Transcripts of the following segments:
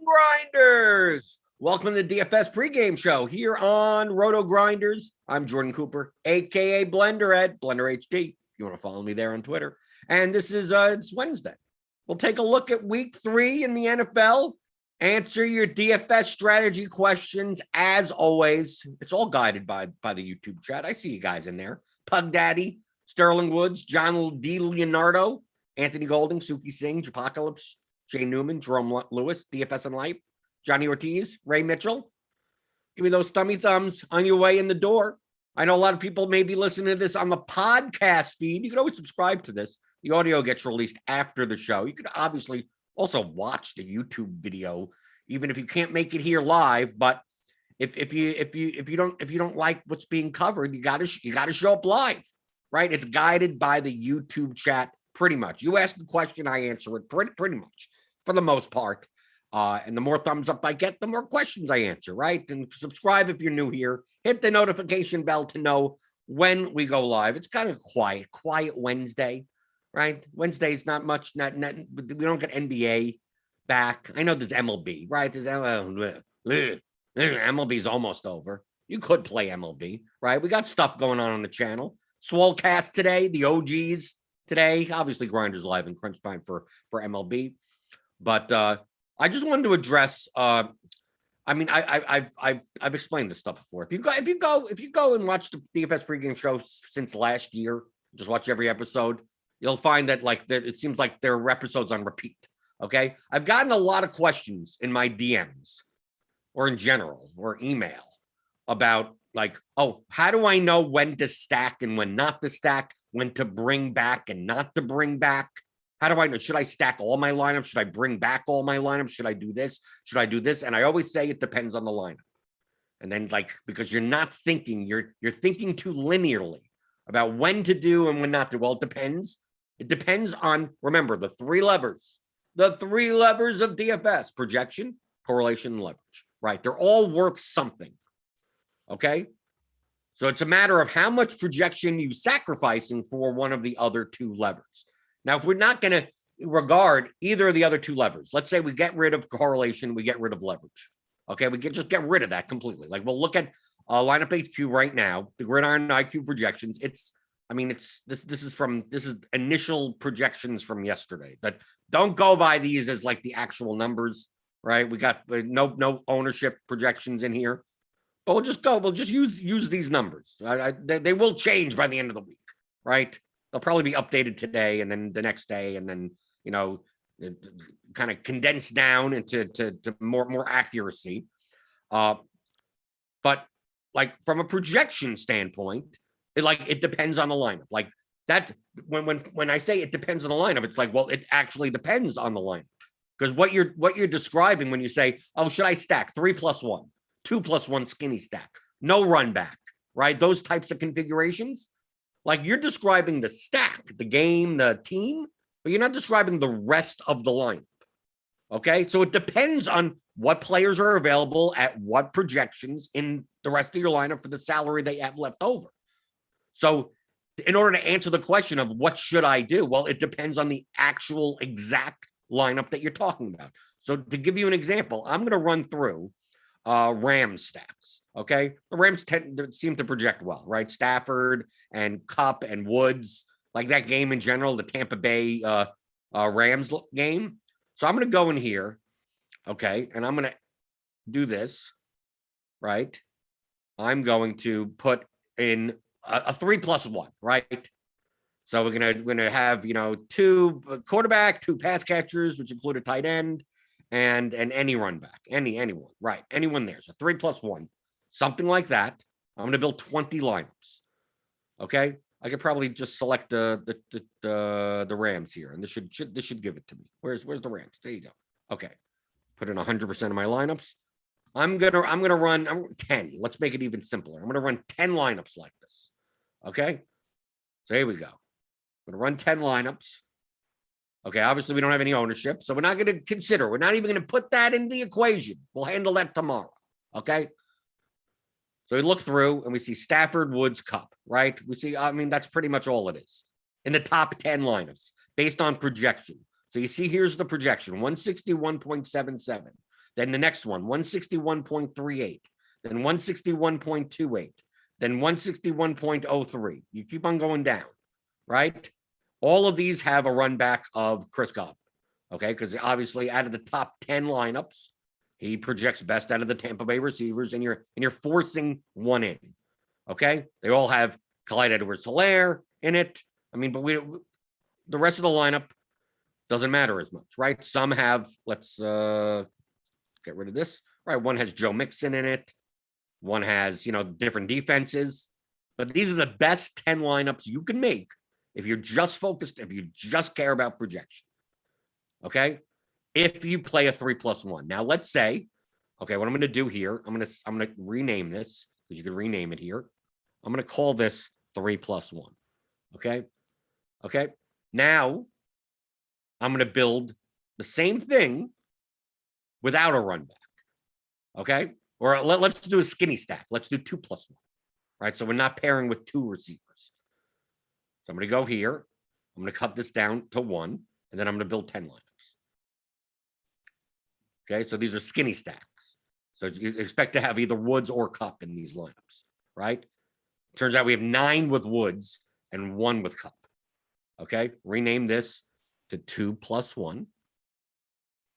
RotoGrinders. Welcome to the DFS pregame show here on RotoGrinders. I'm Jordan Cooper, aka Blender at Blender HD. If you want to follow me there on Twitter. And this is it's Wednesday. We'll take a look at week 3 in the NFL. Answer your DFS strategy questions as always. It's all guided by the YouTube chat. I see you guys in there. Pug Daddy, Sterling Woods, John D. Leonardo, Anthony Golding, Suki Singh, Apocalypse, Jay Newman, Jerome Lewis, DFS and Life, Johnny Ortiz, Ray Mitchell. Give me those thummy thumbs on your way in the door. I know a lot of people may be listening to this on the podcast feed. You can always subscribe to this. The audio gets released after the show. You could obviously also watch the YouTube video, even if you can't make it here live. But if you don't like what's being covered, you gotta show up live, right? It's guided by the YouTube chat pretty much. You ask a question, I answer it pretty much for the most part. And the more thumbs up I get, the more questions I answer, right? And subscribe if you're new here. Hit the notification bell to know when we go live. It's kind of quiet Wednesday, right? Wednesday's not much. We don't get NBA back. I know there's MLB, right? There's MLB's almost over. You could play MLB, right? We got stuff going on the channel. Swolecast today, the OGs today. Obviously, Grinders live in crunch time for MLB, but I just wanted to address. I mean, I've explained this stuff before. If you go and watch the DFS pregame show since last year, just watch every episode, you'll find that it seems like there are episodes on repeat. Okay, I've gotten a lot of questions in my DMs or in general or email about oh, how do I know when to stack and when not to stack, when to bring back and not to bring back? How do I know? Should I stack all my lineups? Should I bring back all my lineups? Should I do this? Should I do this? And I always say it depends on the lineup. And then because you're not thinking, you're thinking too linearly about when to do and when not to. Well, it depends. It depends on, remember, the three levers of DFS: projection, correlation, and leverage, right? They're all worth something. Okay. So it's a matter of how much projection you sacrificing for one of the other two levers. Now, if we're not going to regard either of the other two levers, let's say we get rid of correlation, we get rid of leverage. Okay, we can just get rid of that completely. We'll look at lineup HQ right now, the Gridiron IQ projections. This is initial projections from yesterday. That don't go by these as the actual numbers, right? We got no ownership projections in here, but we'll just use these numbers. They will change by the end of the week, right? They'll probably be updated today and then the next day, and then kind of condensed down into more accuracy. But from a projection standpoint, it depends on the lineup. That when I say it depends on the lineup, it's well, it actually depends on the lineup, because what you're describing when you say, oh, should I stack 3+1, 2+1 skinny stack, no run back, right? Those types of configurations. You're describing the stack, the game, the team, but you're not describing the rest of the lineup. Okay, so it depends on what players are available at what projections in the rest of your lineup for the salary they have left over. So in order to answer the question of what should I do, well, it depends on the actual exact lineup that you're talking about. So to give you an example, I'm going to run through Rams stacks. Okay, the Rams seem to project well, right? Stafford and Kupp and Woods, that game in general, the Tampa Bay Rams game. So I'm going to go in here, okay, and I'm going to do this, right? I'm going to put in a 3+1, right? So we're gonna have 2 quarterback, 2 pass catchers, which include a tight end, and any run back, anyone, right? Anyone there. So 3+1, something like that. I'm going to build 20 lineups. Okay, I could probably just select the Rams here, and this should give it to me. Where's the Rams? There you go. Okay, put in 100% of my lineups. I'm gonna run 10. Let's make it even simpler. I'm gonna run 10 lineups like this. Okay, so here we go. I'm gonna run 10 lineups. Okay, obviously we don't have any ownership, so we're not going to consider. We're not even going to put that in the equation. We'll handle that tomorrow. Okay. So we look through and we see Stafford, Woods, Kupp, right? We see, that's pretty much all it is in the top 10 lineups based on projection. So you see, here's the projection, 161.77. Then the next one, 161.38, then 161.28, then 161.03. You keep on going down, right? All of these have a run back of Chris Godwin, okay? Because obviously out of the top 10 lineups, he projects best out of the Tampa Bay receivers, and you're forcing one in, okay? They all have Clyde Edwards-Helaire in it. I mean, but the rest of the lineup doesn't matter as much, right? Some have, let's get rid of this, right? One has Joe Mixon in it. One has, different defenses. But these are the best 10 lineups you can make if you're just focused, if you just care about projection. Okay? If you play a 3+1. Now, let's say, okay, what I'm going to do here, I'm going to rename this, because you can rename it here. I'm going to call this 3+1. Okay? Okay? Now, I'm going to build the same thing without a run back. Okay? Or let's do a skinny stack. Let's do 2+1. Right? So we're not pairing with 2 receivers. So I'm going to go here. I'm going to cut this down to 1, and then I'm going to build 10 lineups. Okay? So these are skinny stacks. So you expect to have either Woods or Kupp in these lineups, right? Turns out we have 9 with Woods and 1 with Kupp. Okay? Rename this to 2+1.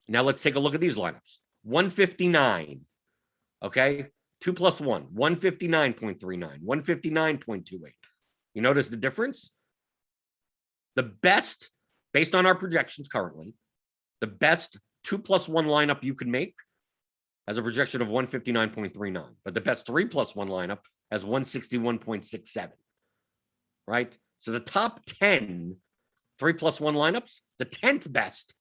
Now let's take a look at these lineups. 159. Okay? 2+1. 159.39. 159.28. You notice the difference? The best, based on our projections currently, the best 2+1 lineup you can make has a projection of 159.39. But the best 3+1 lineup has 161.67. Right? So the top 10 3+1 lineups, the 10th best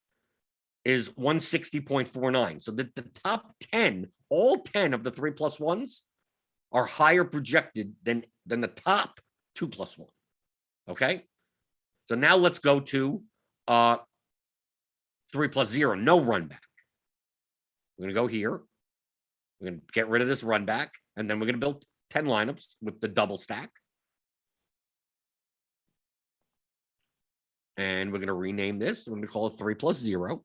is 160.49. So the top 10, all 10 of the 3+1s are higher projected than the top 2+1. Okay? So now let's go to 3+0, no run back. We're going to go here. We're going to get rid of this run back, and then we're going to build 10 lineups with the double stack. And we're going to rename this. We're going to call it 3+0.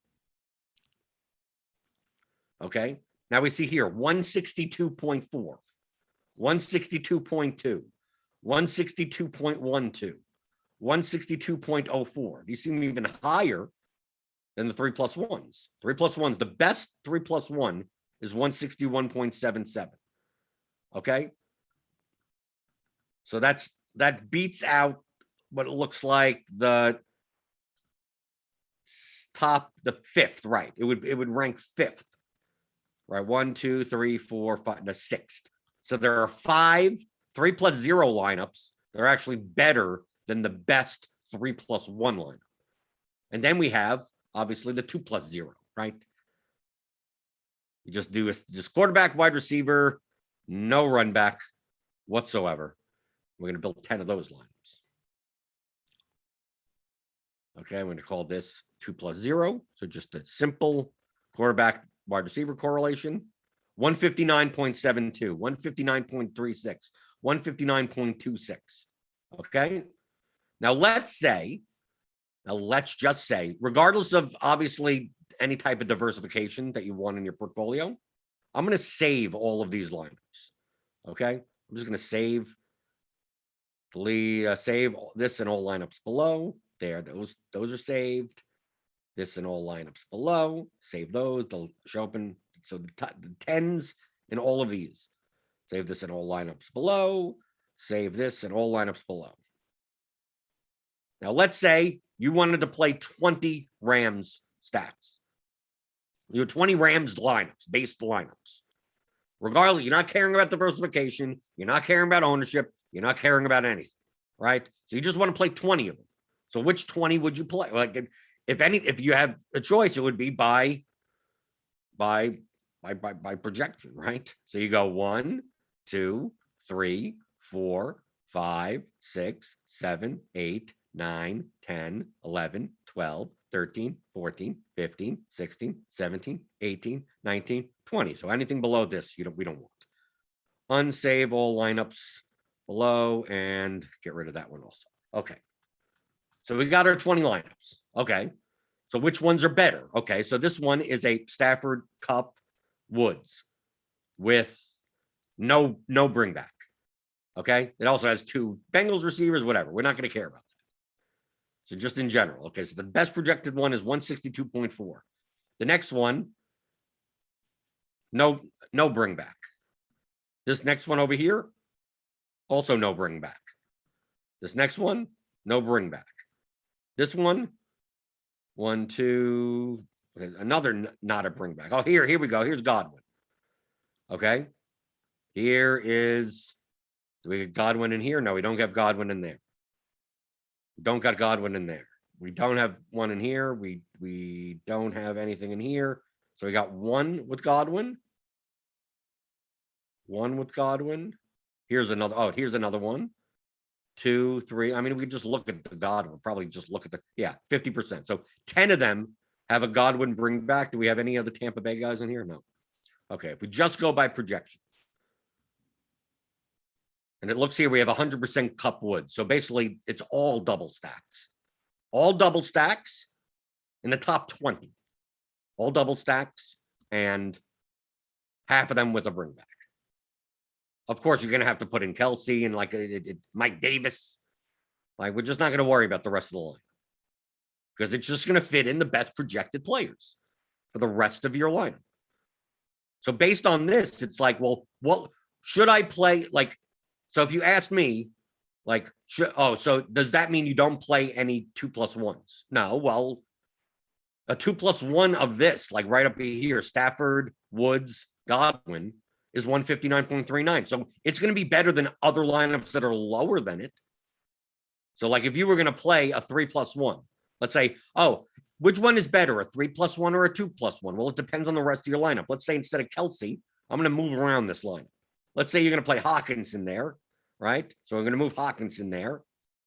Okay. Now we see here 162.4, 162.2, 162.12, 162.04. These seem even higher than the 3+1s. 3+1s, the best 3+1 is 161.77. Okay. So that beats out what it looks like the top, the 5th, right? It would rank 5th. Right, 1, 2, 3, 4, 5, the 6th. So there are 5 3+0 lineups that are actually better than the best 3+1 lineup. And then we have obviously the 2+0, right? You just do just quarterback, wide receiver, no run back whatsoever. We're going to build 10 of those lineups. Okay, I'm going to call this 2+0. So just a simple quarterback, wide receiver correlation. 159.72, 159.36, 159.26. Okay. Now let's just say, regardless of obviously any type of diversification that you want in your portfolio, I'm going to save all of these lineups. Okay. I'm just going to save this in all lineups below. There, those are saved. This in all lineups below. Save those. They'll show up in, so the 10s in all of these. Save this in all lineups below. Save this in all lineups below. Now, let's say you wanted to play 20 Rams stacks. You have 20 Rams lineups, based lineups. Regardless, you're not caring about diversification. You're not caring about ownership. You're not caring about anything, right? So you just want to play 20 of them. So which 20 would you play? Like, if you have a choice, it would be by projection, right? So you go 1, 2, 3, 4, 5, 6, 7, 8, 9, 10, 11, 12, 13, 14, 15, 16, 17, 18, 19, 20. So anything below this, we don't want. Unsave all lineups below and get rid of that one also. Okay. So we got our 20 lineups. Okay. So which ones are better? Okay. So this one is a Stafford, Kupp, Woods with no bring back. Okay. It also has 2 Bengals receivers, whatever. We're not going to care about that. So just in general. Okay. So the best projected one is 162.4. The next one, no bring back. This next one over here, also no bring back. This next one, no bring back. This one, 1, 2, okay, another not a bring back. Oh, here we go. Here's Godwin. Okay. Here is, do we get Godwin in here? No, we don't have Godwin in there. We don't got Godwin in there. We don't have one in here. We don't have anything in here. So we got 1 with Godwin. 1 with Godwin. Here's another. Oh, here's another one. 2, 3. I mean, we could just look at the Godwin. Probably just look at the, 50%. So 10 of them have a Godwin bring back. Do we have any other Tampa Bay guys in here? No. Okay. If we just go by projection. And it looks here, we have 100% Cup Woods. So basically, it's all double stacks. All double stacks in the top 20. All double stacks and half of them with a bring back. Of course, you're going to have to put in Kelsey and like Mike Davis. Like, we're just not going to worry about the rest of the line because it's just going to fit in the best projected players for the rest of your lineup. So based on this, it's like, well, what should I play? Like, so if you ask me, like, so does that mean you don't play any 2+1s? No. Well, a 2+1 of this, like right up here, Stafford, Woods, Godwin, is 159.39. So it's going to be better than other lineups that are lower than it. So like if you were going to play a 3+1, let's say, oh, which one is better, a 3+1 or a 2+1? Well, it depends on the rest of your lineup. Let's say instead of Kelsey, I'm going to move around this lineup. Let's say you're going to play Hawkinson there, right? So I'm going to move Hawkinson there.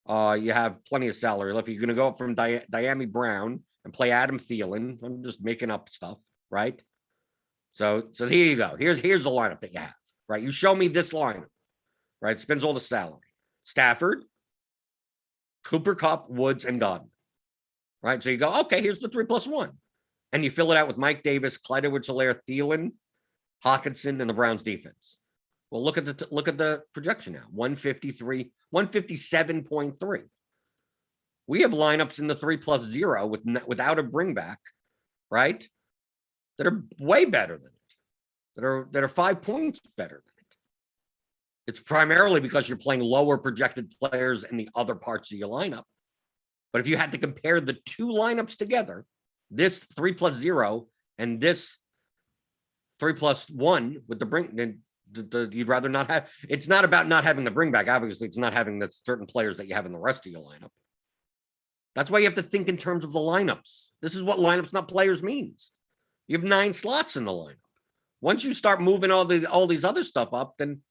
You have plenty of salary left. You're going to go up from Diami Brown and play Adam Thielen. I'm just making up stuff, right? So here you go. Here's the lineup that you have, right? You show me this lineup, right? Spends all the salary. Stafford, Cooper Kupp, Woods, and Godwin, right? So you go, okay, here's the 3+1. And you fill it out with Mike Davis, Clyde Edwards-Helaire, Thielen, Hawkinson, and the Browns defense. Well, look at the projection now. 157.3. We have lineups in the 3+0 without a bring back, right? That are way better than it. That are 5 points better than it. It's primarily because you're playing lower projected players in the other parts of your lineup. But if you had to compare the 2 lineups together, this 3+0 and this 3+1 with the bring, then you'd rather not have. It's not about not having the bring back. Obviously, it's not having the certain players that you have in the rest of your lineup. That's why you have to think in terms of the lineups. This is what lineups, not players, means. You have 9 slots in the lineup. Once you start moving all these other stuff up, then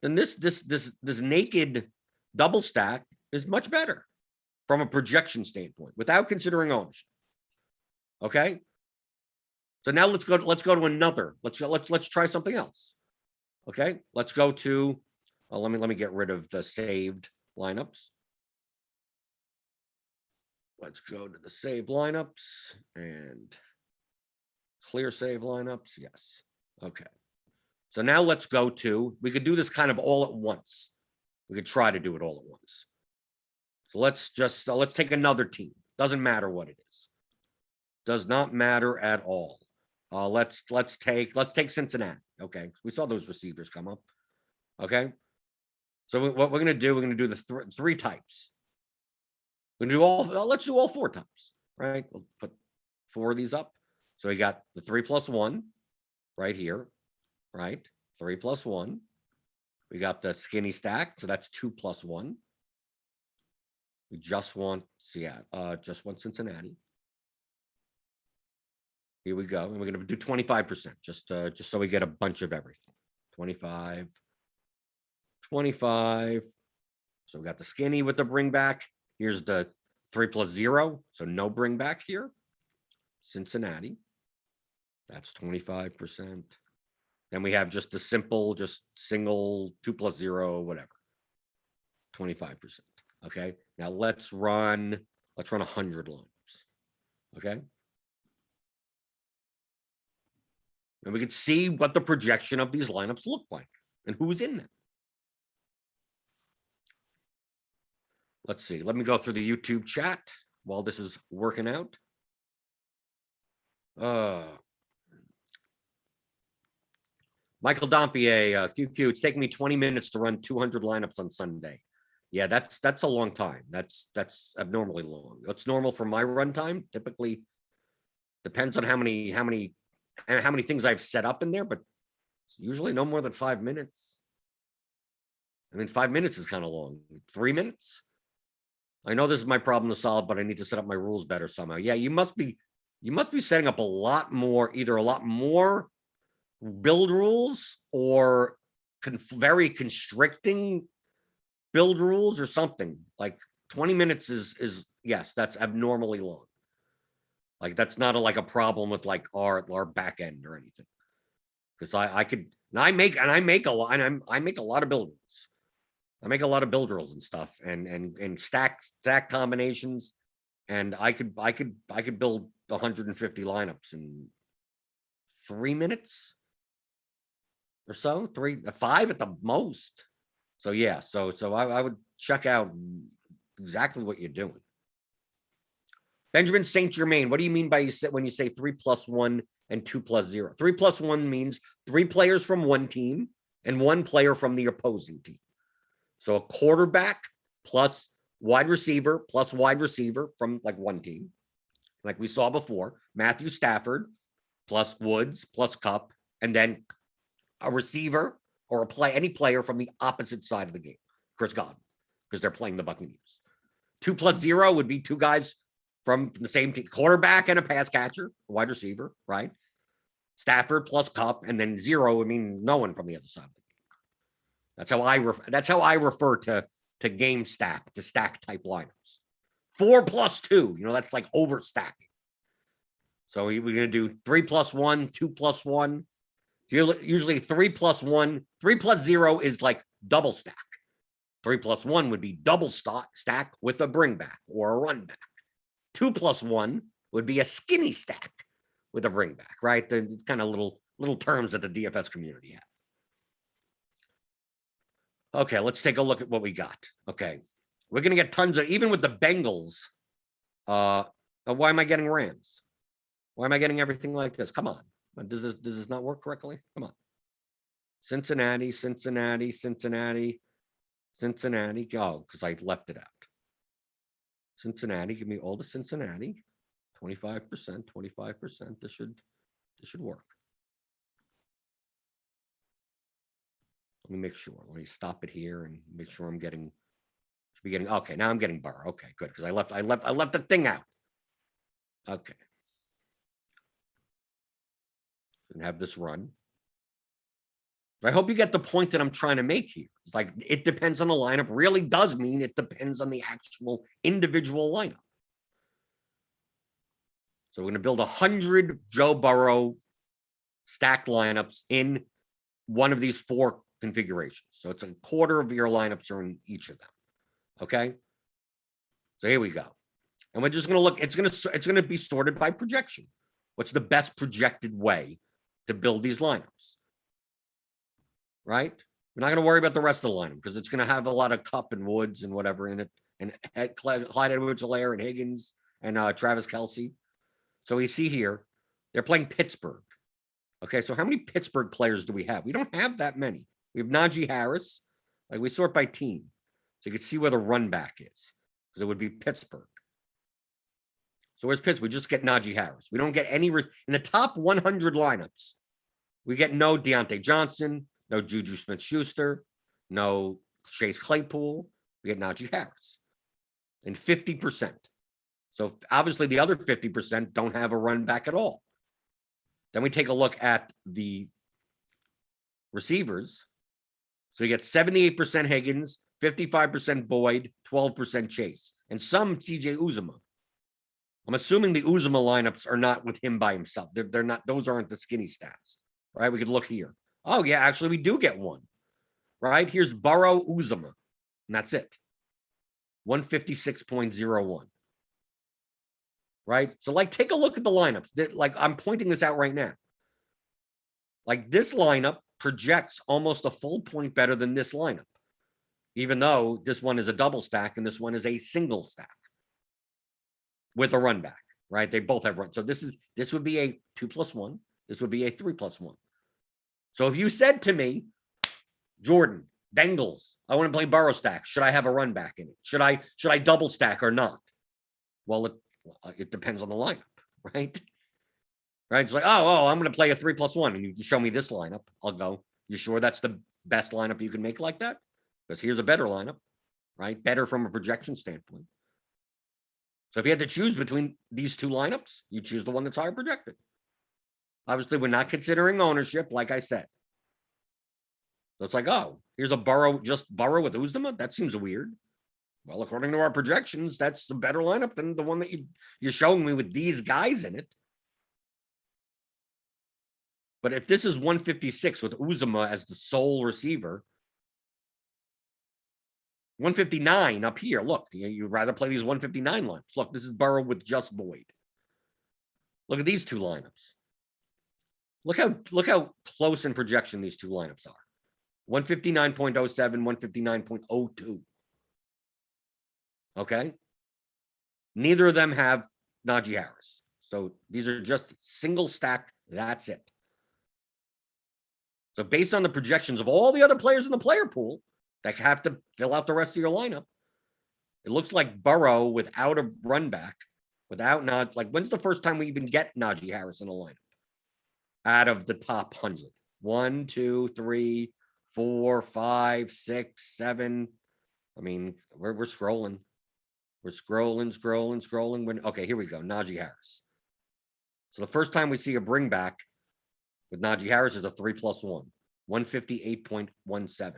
this naked double stack is much better from a projection standpoint without considering ownership. Okay. So now let's go to another. Let's try something else. Okay. Let's go to. Let me get rid of the saved lineups. Let's go to the save lineups and clear save lineups. Yes. Okay. So now let's go to, we could do this kind of all at once. We could try to do it all at once. So let's take another team. Doesn't matter what it is. Does not matter at all. Let's take Cincinnati. Okay. We saw those receivers come up. Okay. So what we're going to do, we're going to do the 3 types. We're going to do let's do all 4 types, right? We'll put 4 of these up. So we got the 3+1 right here, right? 3+1. We got the skinny stack. So that's 2+1. We just want Cincinnati. Here we go. And we're going to do 25%, just so we get a bunch of everything. 25. So we got the skinny with the bring back. Here's the 3+0. So no bring back here. Cincinnati. That's 25%. Then we have just the simple, just single 2+0, whatever. 25%. Okay. Now let's run 100 lineups. Okay. And we could see what the projection of these lineups look like and who's in them. Let's see. Let me go through the YouTube chat while this is working out. Michael Dompier, QQ, it's taking me 20 minutes to run 200 lineups on Sunday. Yeah, that's a long time. That's abnormally long. What's normal for my runtime? Typically depends on how many things I've set up in there, but it's usually no more than 5 minutes. I mean, 5 minutes is kind of long. 3 minutes? I know this is my problem to solve, but I need to set up my rules better somehow. Yeah, you must be setting up either a lot more build rules or very constricting build rules or something. Like 20 minutes is yes, that's abnormally long. Like that's not like a problem with like our back end or anything. Because I make a lot of build rules. I make a lot of build rules and stuff and stack combinations, and I could build 150 lineups in 3 minutes or so, 5 at the most. So yeah, so I would check out exactly what you're doing. Benjamin St. Germain, what do you mean by when you say 3+1 and 2+0? 3+1 means 3 players from one team and 1 player from the opposing team. So a quarterback plus wide receiver from like one team, like we saw before. Matthew Stafford plus Woods plus Cup, and then a receiver or any player from the opposite side of the game, Chris Godwin, because they're playing the Buccaneers. 2+0 would be 2 guys from the same team, quarterback and a pass catcher, wide receiver, right? Stafford plus Cup, and then 0 would mean no one from the other side of the game. That's how I refer to game stack, to stack type lineups. 4+2, that's like overstacking. So we're going to do 3+1, 2+1. Usually 3+1, 3+0 is like double stack. 3+1 would be double stack with a bring back or a run back. 2+1 would be a skinny stack with a bring back, right? It's kind of little terms that the DFS community have. Okay, let's take a look at what we got. Okay, we're going to get tons of, even with the Bengals. Why am I getting Rams? Why am I getting everything like this? Come on. Does this not work correctly? Come on. Cincinnati. Oh, because I left it out. Cincinnati, give me all the Cincinnati. 25%. This should work. Let me make sure. Let me stop it here and make sure I'm getting. Should be getting. Okay, now I'm getting Burrow. Okay, good, because I left the thing out. Okay. And have this run. I hope you get the point that I'm trying to make here. It's like it depends on the lineup. Really does mean it depends on the actual individual lineup. So we're going to build 100 Joe Burrow stack lineups in one of these 4 configurations. So it's a quarter of your lineups are in each of them. Okay. So here we go. And we're just going to look, it's going to be sorted by projection. What's the best projected way to build these lineups? Right? We're not going to worry about the rest of the lineup because it's going to have a lot of Cup and Woods and whatever in it, and Clyde Edwards-Helaire and Higgins and Travis Kelce. So we see here, they're playing Pittsburgh. Okay, so how many Pittsburgh players do we have? We don't have that many. We have Najee Harris. Like we sort by team. So you can see where the run back is. Because it would be Pittsburgh. So where's Pittsburgh? We just get Najee Harris. We don't get any in the top 100 lineups. We get no Deontay Johnson, no Juju Smith-Schuster, no Chase Claypool. We get Najee Harris. And 50%. So obviously the other 50% don't have a run back at all. Then we take a look at the receivers. So you get 78% Higgins, 55% Boyd, 12% Chase, and some CJ Uzomah. I'm assuming the Uzomah lineups are not with him by himself. They're not, those aren't the skinny stats, right? We could look here. Oh, yeah, actually, we do get one, right? Here's Burrow Uzomah, and that's it. 156.01. Right? So, like, take a look at the lineups. Like, I'm pointing this out right now. Like this lineup projects almost a full point better than this lineup, even though this one is a double stack and this one is a single stack with a run back, right? They both have run. So this would be a 2+1. This would be a 3+1. So if you said to me, Jordan, Bengals, I want to play Burrow stack. Should I have a run back in it? Should I double stack or not? Well, it depends on the lineup, right? Right? It's like, oh, I'm going to play a 3+1, and you show me this lineup. I'll go. You sure that's the best lineup you can make like that? Because here's a better lineup, right? Better from a projection standpoint. So if you had to choose between these two lineups, you choose the one that's higher projected. Obviously, we're not considering ownership, like I said. So it's like, oh, here's a Burrow, just Burrow with Uzomah? That seems weird. Well, according to our projections, that's a better lineup than the one that you're showing me with these guys in it. But if this is 156 with Uzomah as the sole receiver, 159 up here, look, you'd rather play these 159 lineups. Look, this is Burrow with just Boyd. Look at these two lineups. Look how close in projection these two lineups are. 159.07, 159.02. Okay. Neither of them have Najee Harris. So these are just single stack. That's it. So based on the projections of all the other players in the player pool that have to fill out the rest of your lineup, it looks like Burrow without a run back, when's the first time we even get Najee Harris in a lineup out of the top 100? 1, 2, 3, 4, 5, 6, 7. I mean, we're scrolling. We're scrolling. Okay, here we go. Najee Harris. So the first time we see a bring back with Najee Harris is a 3+1, 158.17.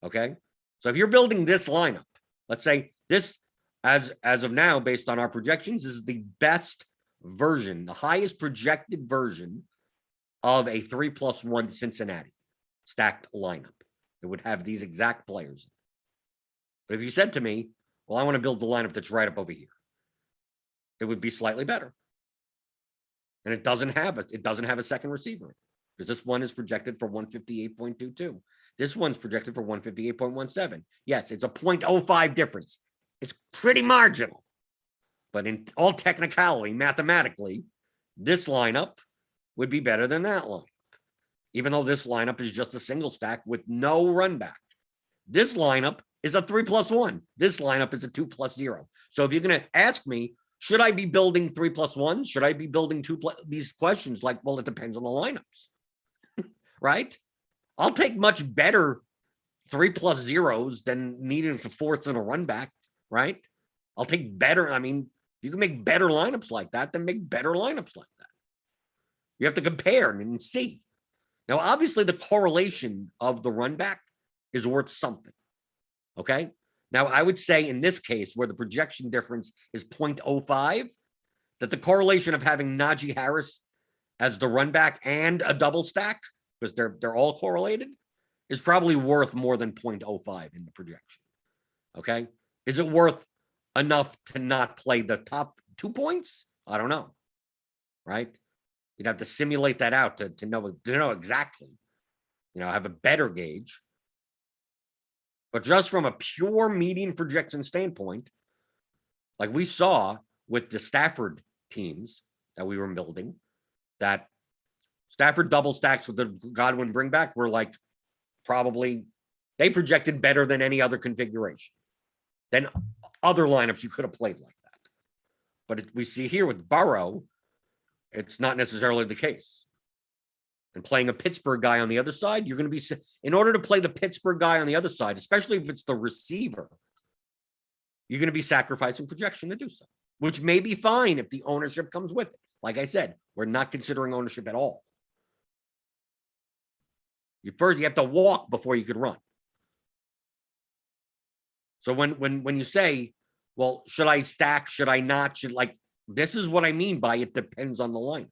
Okay. So if you're building this lineup, let's say this, as of now, based on our projections, is the best version, the highest projected version of a 3+1 Cincinnati stacked lineup. It would have these exact players. But if you said to me, well, I want to build the lineup that's right up over here, it would be slightly better. And it doesn't have a second receiver because this one is projected for 158.22. This one's projected for 158.17. Yes, it's a 0.05 difference. It's pretty marginal. But in all technicality, mathematically, this lineup would be better than that lineup, even though this lineup is just a single stack with no run back. This lineup is a 3+1. This lineup is a 2+0. So if you're going to ask me, should I be building 3+1s? Should I be building these questions? Like, well, it depends on the lineups, right? I'll take much better 3+0s than needing to force in a run back, right? I'll take better. I mean, you can make better lineups like that, then make better lineups like that. You have to compare and see. Now, obviously, the correlation of the run back is worth something. Okay. Now, I would say in this case, where the projection difference is 0.05, that the correlation of having Najee Harris as the run back and a double stack, because they're all correlated, is probably worth more than 0.05 in the projection. Okay. Is it worth enough to not play the top 2 points? I don't know. Right. You'd have to simulate that out to know exactly, have a better gauge. But just from a pure median projection standpoint, like we saw with the Stafford teams that we were building, that Stafford double stacks with the Godwin bring back were like probably, they projected better than any other configuration, than other lineups you could have played like that. But we see here with Burrow, it's not necessarily the case. And playing a Pittsburgh guy on the other side, you're going to be, in order to play the Pittsburgh guy on the other side, especially if it's the receiver, you're going to be sacrificing projection to do so, which may be fine if the ownership comes with it. Like I said, we're not considering ownership at all. You have to walk before you could run. So when you say, well, should I stack? Should I not? This is what I mean by it depends on the line.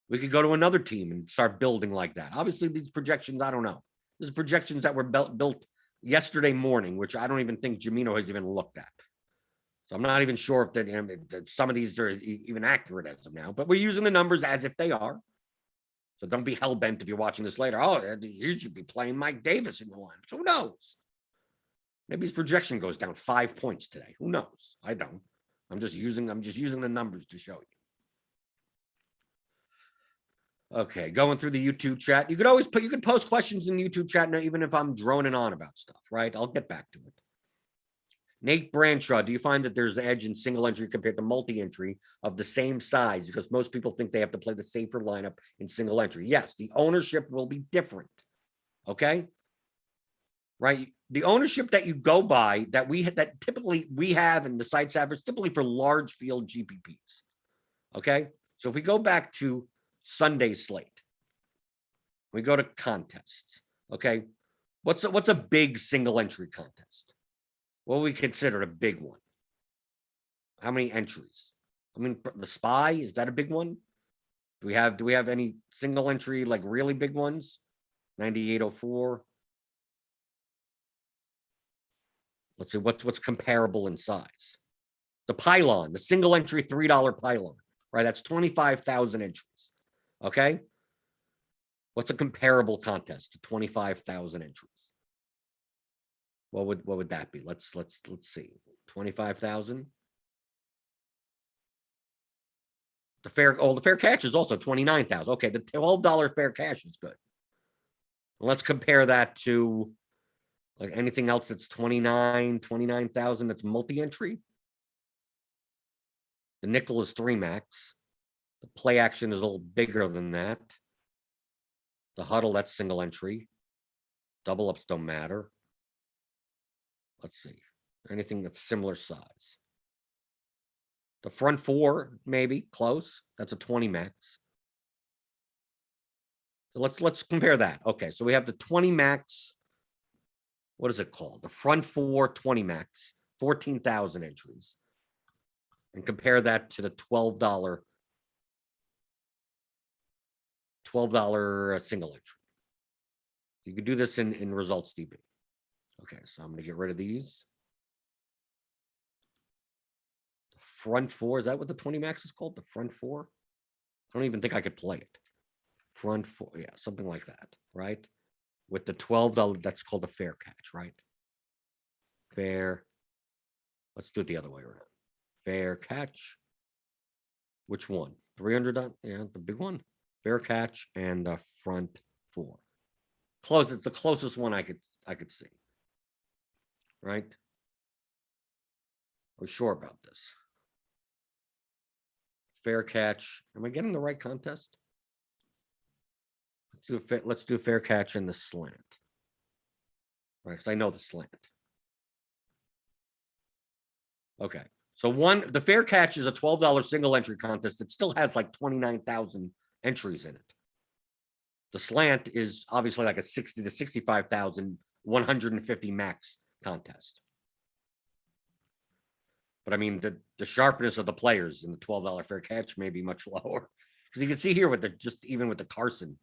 We could go to another team and start building like that. Obviously, these projections, I don't know. These projections that were built yesterday morning, which I don't even think Jamino has even looked at. So I'm not even sure if that some of these are even accurate as of now, but we're using the numbers as if they are. So don't be hell-bent if you're watching this later. Oh, you should be playing Mike Davis in the lineup. So who knows? Maybe his projection goes down 5 points today. Who knows? I don't. I'm just using the numbers to show you. Okay, going through the YouTube chat. You could post questions in the YouTube chat now, even if I'm droning on about stuff, right? I'll get back to it. Nate Branshaw, do you find that there's an edge in single entry compared to multi-entry of the same size? Because most people think they have to play the safer lineup in single entry. Yes, the ownership will be different. Okay? Right? The ownership that you go by that typically we have and the sites have is typically for large field GPPs. Okay? So if we go back to Sunday slate, we go to contests. Okay? What's a big single entry contest? What we consider a big one? How many entries? I mean, the Spy, is that a big one? Do we have any single entry, like really big ones? 9804. Let's see what's comparable in size. The Pylon, the single entry $3 Pylon, right? That's 25,000 entries. Okay. What's a comparable contest to 25,000 entries? What would that be? Let's see. 25,000. The fair catch is also 29,000. Okay, the $12 fair cash is good. Let's compare that to like anything else that's 29,000 that's multi-entry. The nickel is 3 max. The play action is a little bigger than that. The huddle, that's single entry. Double ups don't matter. Let's see. Anything of similar size. The front 4, maybe close. That's a 20 max. So let's compare that. Okay, so we have the 20 max. What is it called? The front 4 20 max, 14,000 entries. And compare that to the $12 single entry. You could do this in results DB. Okay, so I'm going to get rid of these. The front 4, is that what the 20 max is called? The front 4? I don't even think I could play it. Front 4, yeah, something like that, right? With the $12, that's called a fair catch, right? Fair. Let's do it the other way around. Fair catch. Which one? 300, yeah, the big one. Fair catch and the front 4. Close. It's the closest one I could see. Right? Are we sure about this? Fair catch. Am I getting the right contest? Let's do a fair catch and the slant. Right, because I know the slant. Okay. So the fair catch is a $12 single entry contest. It still has like 29,000 entries in it. The slant is obviously like a 60 to 65,000, 150 max contest. But I mean, the sharpness of the players in the $12 fair catch may be much lower. Because you can see here with even with the Carson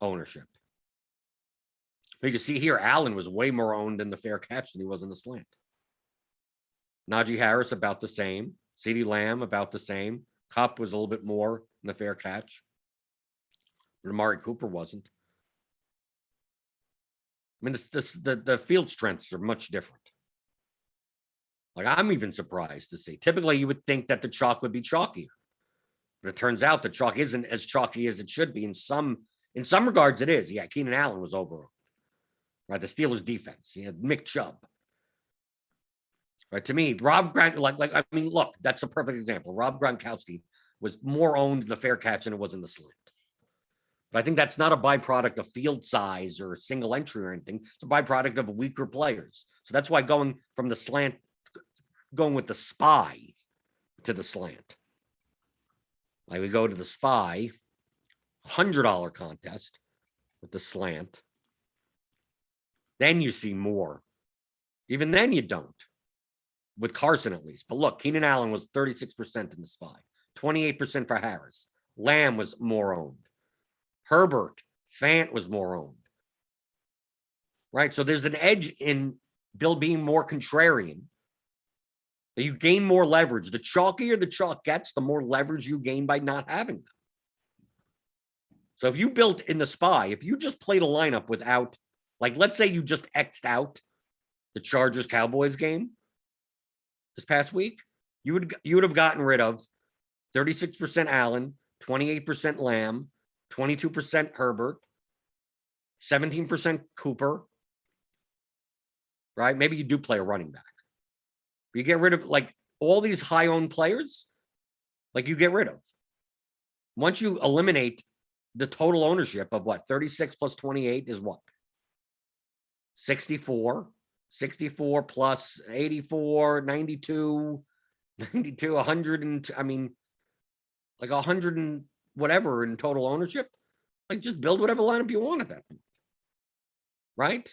ownership. But you can see here, Allen was way more owned in the fair catch than he was in the slant. Najee Harris about the same. CeeDee Lamb about the same. Kupp was a little bit more in the fair catch. But Amari Cooper wasn't. I mean, the field strengths are much different. Like, I'm even surprised to see. Typically, you would think that the chalk would be chalkier. But it turns out the chalk isn't as chalky as it should be. In some regards, it is. Yeah, Keenan Allen was over. Right, the Steelers defense. You had Mick Chubb. Right, to me, Rob Grant, I mean, look, that's a perfect example. Rob Gronkowski was more owned in the fair catch than it was in the slant. But I think that's not a byproduct of field size or a single entry or anything. It's a byproduct of weaker players. So that's why going from the slant, going with the Spy to the slant. Like we go to the Spy, $100 contest with the slant. Then you see more. Even then you don't. With Carson at least. But look, Keenan Allen was 36% in the Spy. 28% for Harris. Lamb was more owned. Herbert, Fant was more owned. Right? So there's an edge in Bill being more contrarian. You gain more leverage. The chalkier the chalk gets, the more leverage you gain by not having them. So if you built in the SPY, if you just played a lineup without, like, let's say you just X'd out the Chargers Cowboys game this past week, you would have gotten rid of 36% Allen, 28% Lamb, 22% Herbert, 17% Cooper, right? Maybe you do play a running back. But you get rid of, like, all these high-owned players, like, you get rid of. Once you eliminate the total ownership of what? 36 plus 28 is what? 64. 64 plus 84, 92, 92, 100, and I mean, like 100 and whatever in total ownership. Like, just build whatever lineup you want at that point. Right?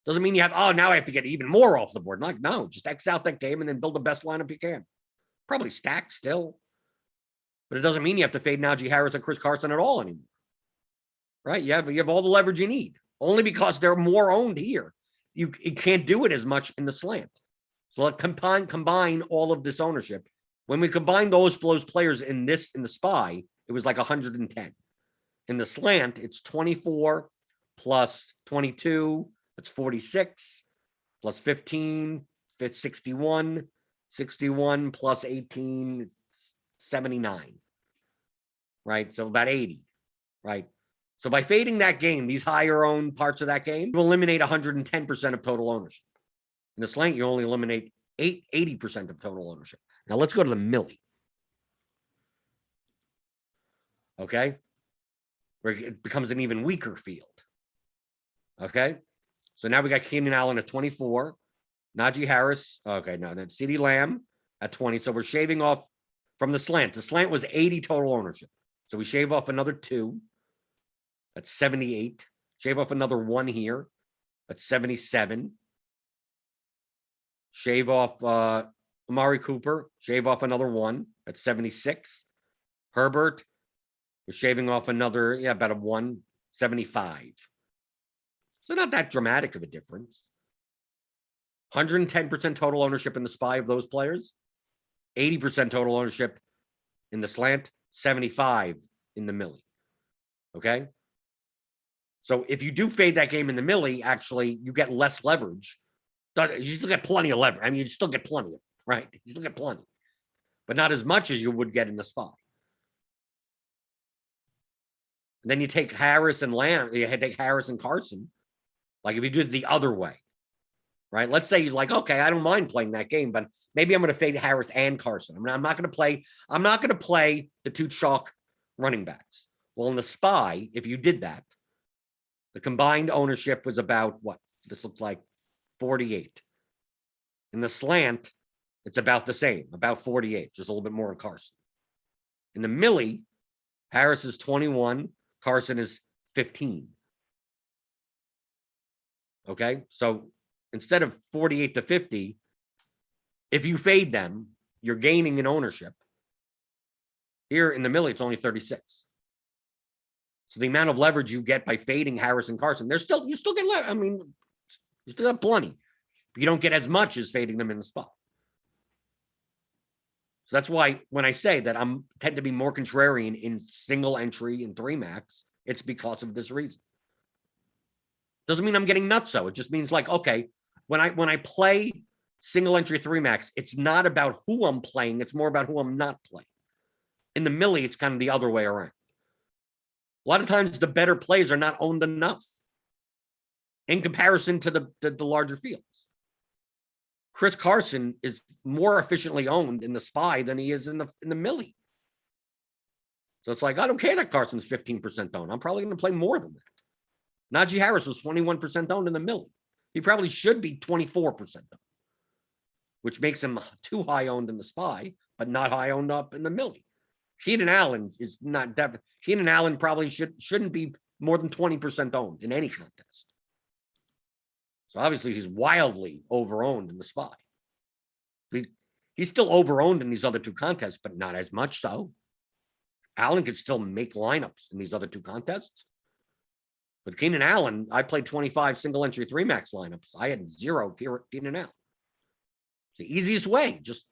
Doesn't mean you have, oh, now I have to get even more off the board. Like, no, just X out that game and then build the best lineup you can. Probably stack still. But it doesn't mean you have to fade Najee Harris or Chris Carson at all anymore. Right? You have all the leverage you need. Only because they're more owned here. You can't do it as much in the slant. So let's combine all of this ownership. When we combine those players in the SPY, it was like 110. In the slant, it's 24 plus 22, that's 46, plus 15, it's 61, 61 plus 18, it's 79, right? So about 80, right? So by fading that game, these higher owned parts of that game, you eliminate 110% of total ownership. In the slant, you only eliminate 80% of total ownership. Now let's go to the milli. Okay? Where it becomes an even weaker field. Okay? So now we got Keenan Allen at 24. Najee Harris. Okay, no, that's CeeDee Lamb at 20. So we're shaving off from the slant. The slant was 80 total ownership. So we shave off another 2. That's 78. Shave off another 1 here. That's 77. Shave off Amari Cooper. Shave off another 1. That's 76. Herbert. We're shaving off another, about a 1. 75. So not that dramatic of a difference. 110% total ownership in the SPY of those players. 80% total ownership in the slant. 75 in the milli. Okay? So if you do fade that game in the milli, actually, you get less leverage. You still get plenty of leverage. I mean, you still get plenty of it, right? You still get plenty. But not as much as you would get in the SPY. And then you take Harris and Lamb, you take Harris and Carson. Like if you do it the other way, right? Let's say you're like, okay, I don't mind playing that game, but maybe I'm going to fade Harris and Carson. I mean, I'm not going to play the 2 chalk running backs. Well, in the SPY, if you did that, the combined ownership was about what? This looks like 48. In the slant, it's about the same, about 48, just a little bit more in Carson. In the milli, Harris is 21, Carson is 15. Okay, so instead of 48 to 50, if you fade them, you're gaining in ownership. Here in the milli, it's only 36. So the amount of leverage you get by fading Harris and Carson, you still get leverage. I mean, you still have plenty. But you don't get as much as fading them in the spot. So that's why when I say that I tend to be more contrarian in single entry and 3 max, it's because of this reason. Doesn't mean I'm getting nuts, though. It just means like, okay, when I play single entry 3 max, it's not about who I'm playing. It's more about who I'm not playing. In the milli, it's kind of the other way around. A lot of times the better plays are not owned enough in comparison to the larger fields. Chris Carson is more efficiently owned in the SPY than he is in the milli. So it's like, I don't care that Carson's 15% owned. I'm probably going to play more than that. Najee Harris was 21% owned in the milli. He probably should be 24% owned, which makes him too high owned in the SPY, but not high owned up in the milli. Keenan Allen is not that. Keenan Allen probably shouldn't be more than 20% owned in any contest. So obviously he's wildly over-owned in the SPY. He's still over-owned in these other 2 contests, but not as much so. Allen could still make lineups in these other 2 contests. But Keenan Allen, I played 25 single-entry 3 max lineups. I had 0 Keenan Allen. It's the easiest way. Just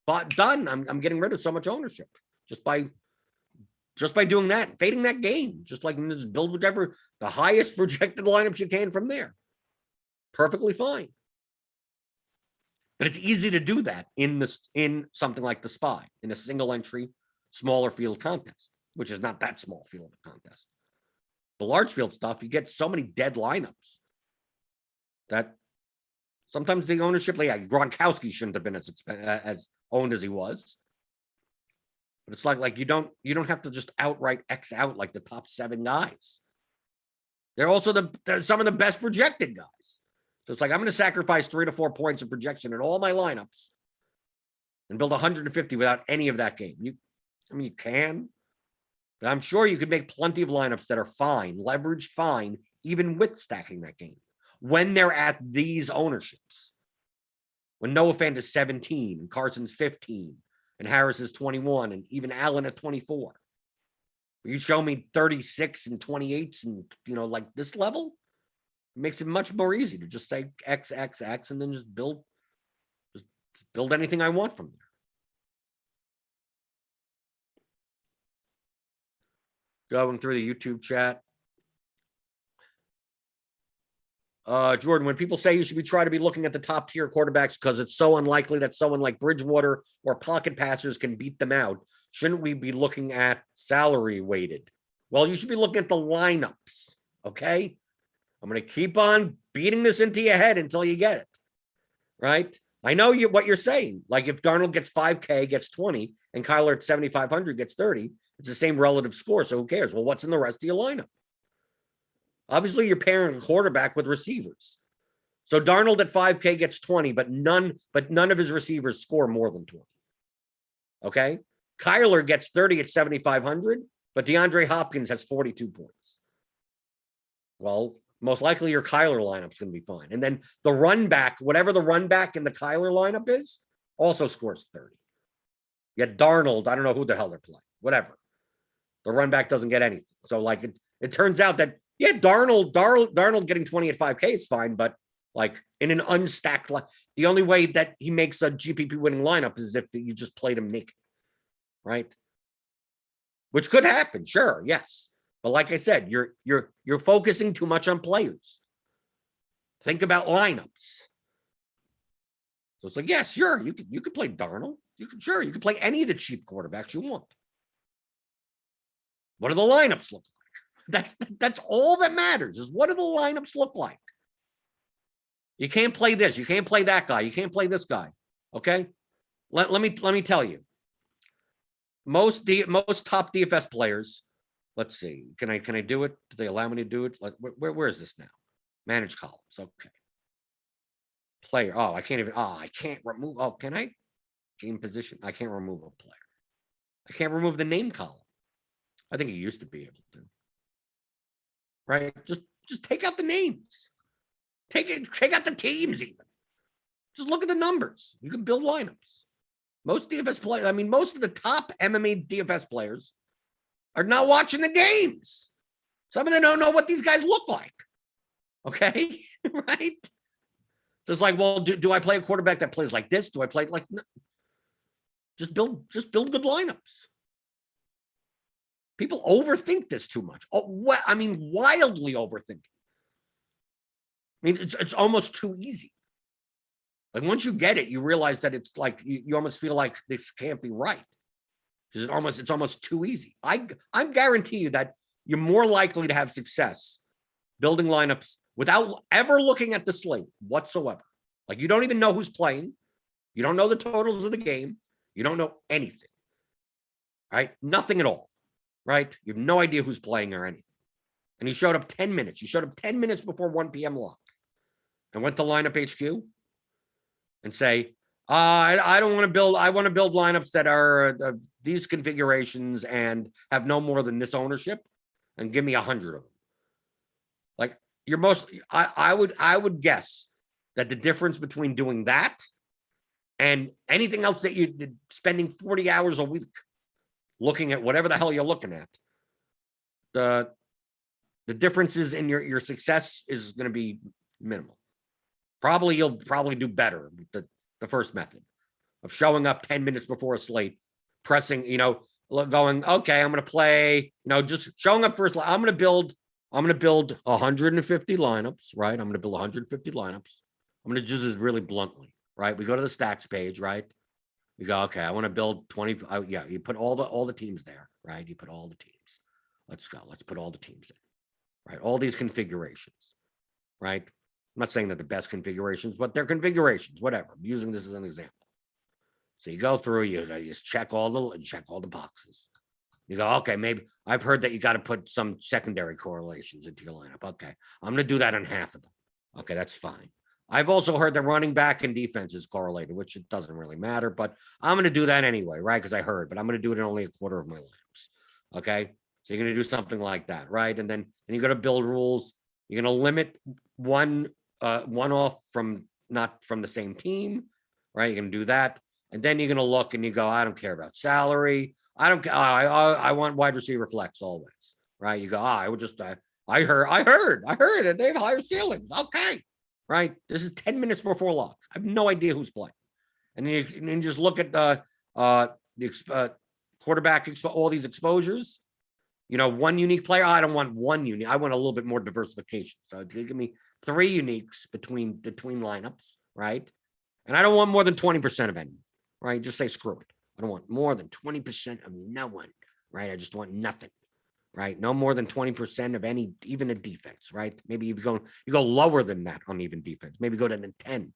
done. I'm getting rid of so much ownership just by just by doing that, fading that game, just like just build whichever the highest projected lineups you can from there. Perfectly fine. But it's easy to do that in something like the SPY, in a single entry, smaller field contest, which is not that small field contest. The large field stuff, you get so many dead lineups that sometimes the ownership, like Gronkowski shouldn't have been as owned as he was. But it's like you don't have to just outright X out like the top 7 guys. They're also some of the best projected guys. So it's like, I'm going to sacrifice 3 to 4 points of projection in all my lineups and build 150 without any of that game. You can, but I'm sure you could make plenty of lineups that are fine, leveraged fine, even with stacking that game when they're at these ownerships. When Noah Fant is 17 and Carson's 15 and Harris is 21 and even Allen at 24. You show me 36 and 28s and, like this level, it makes it much more easy to just say X, X, X, and then just build anything I want from there. Going through the YouTube chat. Jordan, when people say you should try to be looking at the top tier quarterbacks because it's so unlikely that someone like Bridgewater or pocket passers can beat them out, shouldn't we be looking at salary weighted? Well, you should be looking at the lineups, okay? I'm going to keep on beating this into your head until you get it, right? I know what you're saying. Like if Darnold gets 5K, gets 20, and Kyler at 7,500 gets 30, it's the same relative score, so who cares? Well, what's in the rest of your lineup? Obviously, you're pairing a quarterback with receivers. So Darnold at 5K gets 20, but none of his receivers score more than 20. Okay? Kyler gets 30 at 7,500, but DeAndre Hopkins has 42 points. Well, most likely your Kyler lineup's going to be fine. And then the run back, whatever the run back in the Kyler lineup is, also scores 30. Yet Darnold, I don't know who the hell they're playing. Whatever. The run back doesn't get anything. So like it turns out that Darnold getting 20 at 5K is fine, but like in an unstacked line, the only way that he makes a GPP winning lineup is if you just played him naked, right? Which could happen, sure, yes. But like I said, you're focusing too much on players. Think about lineups. So it's like, yes, sure, you could play Darnold. You could play any of the cheap quarterbacks you want. What do the lineups look like? That's all that matters, is what do the lineups look like? You can't play this. You can't play that guy. You can't play this guy. Okay? Let me tell you. Most top DFS players, let's see. Can I do it? Do they allow me to do it? Like where is this now? Manage columns. Okay. Player. Oh, I can't remove. Oh, can I? Game position. I can't remove a player. I can't remove the name column. I think you used to be able to. Right? Just take out the names. Take out the teams even. Just look at the numbers. You can build lineups. Most DFS players, most of the top MMA DFS players are not watching the games. Some of them don't know what these guys look like. Okay? Right? So it's like, well, do I play a quarterback that plays like this? Do I play like no. Just build good lineups. People overthink this too much. Wildly overthinking. It's almost too easy. Like once you get it, you realize that it's like you almost feel like this can't be right. Because it's almost too easy. I guarantee you that you're more likely to have success building lineups without ever looking at the slate whatsoever. Like you don't even know who's playing. You don't know the totals of the game. You don't know anything. Right? Nothing at all. Right? You have no idea who's playing or anything. And he showed up 10 minutes. You showed up 10 minutes before 1 p.m. lock and went to lineup HQ and say, I don't want to build. I want to build lineups that are these configurations and have no more than this ownership and give me 100 of them. Like I would guess that the difference between doing that and anything else that you did, spending 40 hours a week looking at whatever the hell you're looking at, the differences in your success is going to be minimal. You'll do better with the first method of showing up 10 minutes before a slate, pressing, going, okay, I'm going to play, just showing up first. I'm going to build 150 lineups, right? I'm going to build 150 lineups. I'm going to do this really bluntly, right? We go to the stacks page, right? You go, okay, I want to build 20. Yeah, you put all the teams there, right? You put all the teams. Let's go. Let's put all the teams in, right? All these configurations, right? I'm not saying that the best configurations, but they're configurations, whatever. I'm using this as an example. So you go through, you just check all the boxes. You go, okay, maybe I've heard that you got to put some secondary correlations into your lineup. Okay, I'm going to do that on half of them. Okay, that's fine. I've also heard that running back and defense is correlated, which it doesn't really matter, but I'm going to do that anyway, right? Because I heard, but I'm going to do it in only a quarter of my lineups. Okay, so you're going to do something like that, right? And then you're going to build rules. You're going to limit one off from not from the same team, right? You're going to do that. And then you're going to look and you go, I don't care about salary. I don't care. I want wide receiver flex always, right? You go, I would just, I heard that they have higher ceilings. Okay, right? This is 10 minutes before lock. I have no idea who's playing. And then you just look at the quarterback, all these exposures. One unique player. I don't want one unique. I want a little bit more diversification. So give me 3 uniques between lineups, right? And I don't want more than 20% of any, right? Just say screw it. I don't want more than 20% of no one, right? I just want nothing, right? No more than 20% of any, even a defense, right? Maybe you go lower than that on even defense. Maybe go to 10.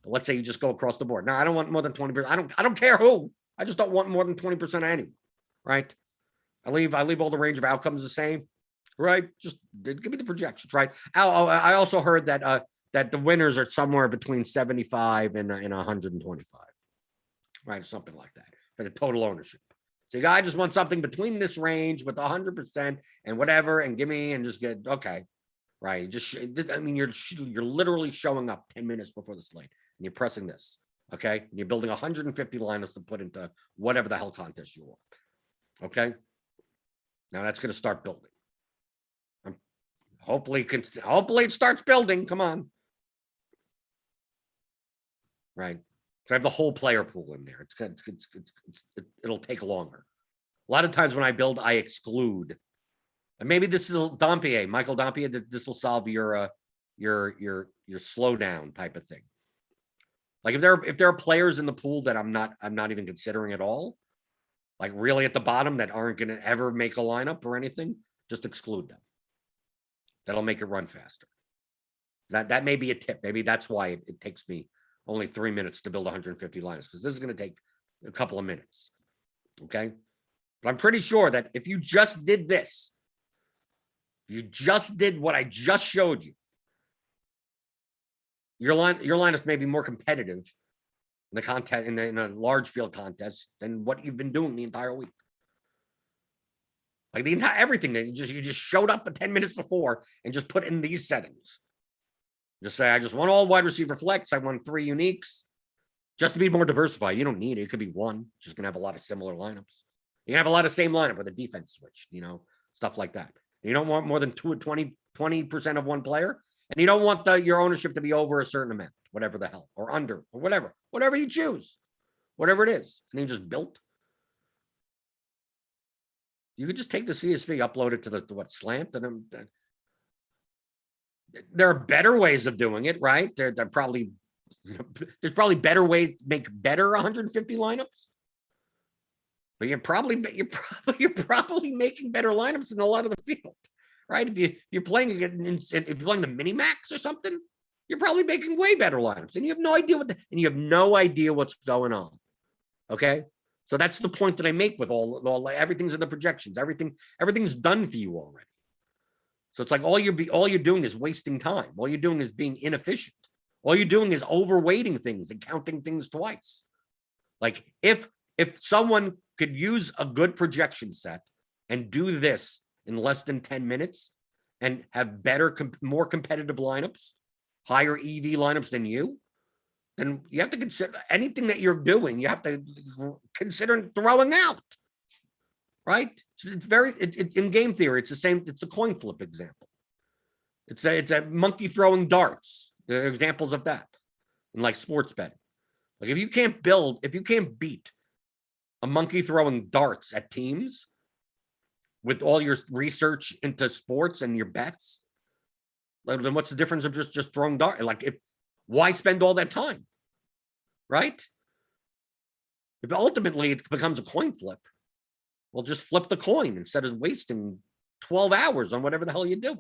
But let's say you just go across the board. No, I don't want more than 20%. I don't care who. I just don't want more than 20% of anyone, right? I leave all the range of outcomes the same, right? Just give me the projections, right? I also heard that that the winners are somewhere between 75 and 125, right? Something like that for the total ownership. So I just want something between this range with 100% and whatever, and give me and just get okay, right? You're literally showing up 10 minutes before the slate and you're pressing this, okay? And you're building 150 lineups to put into whatever the hell contest you want, okay? Now that's going to start building. Hopefully it starts building. Come on. Right. So I have the whole player pool in there. It'll take longer. A lot of times when I build, I exclude. And maybe this is Michael Dompier. This will solve your slowdown type of thing. Like if there are players in the pool that I'm not even considering at all, like really at the bottom that aren't going to ever make a lineup or anything, just exclude them. That'll make it run faster. That may be a tip. Maybe that's why it takes me only 3 minutes to build 150 lineups, because this is going to take a couple of minutes. Okay. But I'm pretty sure that if you just did this, you just did what I just showed you, your lineups may be more competitive in the contest in a large field contest than what you've been doing the entire week. Like the entire everything that you just showed up 10 minutes before and just put in these settings. Just say, I just want all wide receiver flex. I want 3 uniques just to be more diversified. You don't need it. It could be one. Just gonna have a lot of similar lineups. You can have a lot of same lineup with a defense switch, stuff like that. You don't want more than 20% of one player, and you don't want your ownership to be over a certain amount, whatever the hell, or under, or whatever you choose, whatever it is. And you just built. You could just take the CSV, upload it to the slant, and there are better ways of doing it, right? There's probably better ways to make better 150 lineups. But you're probably making better lineups in a lot of the field, right? If you're playing the mini max or something, you're probably making way better lineups, and you have no idea what's going on. Okay, so that's the point that I make with all everything's in the projections. Everything's done for you already. So it's like all you're doing is wasting time. All you're doing is being inefficient. All you're doing is overweighting things and counting things twice. Like if someone could use a good projection set and do this in less than 10 minutes and have better, more competitive lineups, higher EV lineups than you, then you have to consider anything that you're doing. You have to consider throwing out, right? It's in game theory. It's the same. It's a coin flip example. It's a monkey throwing darts. There are examples of that in like sports betting. Like if you can't beat a monkey throwing darts at teams with all your research into sports and your bets, then what's the difference of just throwing darts? Like, why spend all that time, right? If ultimately it becomes a coin flip, well, just flip the coin instead of wasting 12 hours on whatever the hell you do.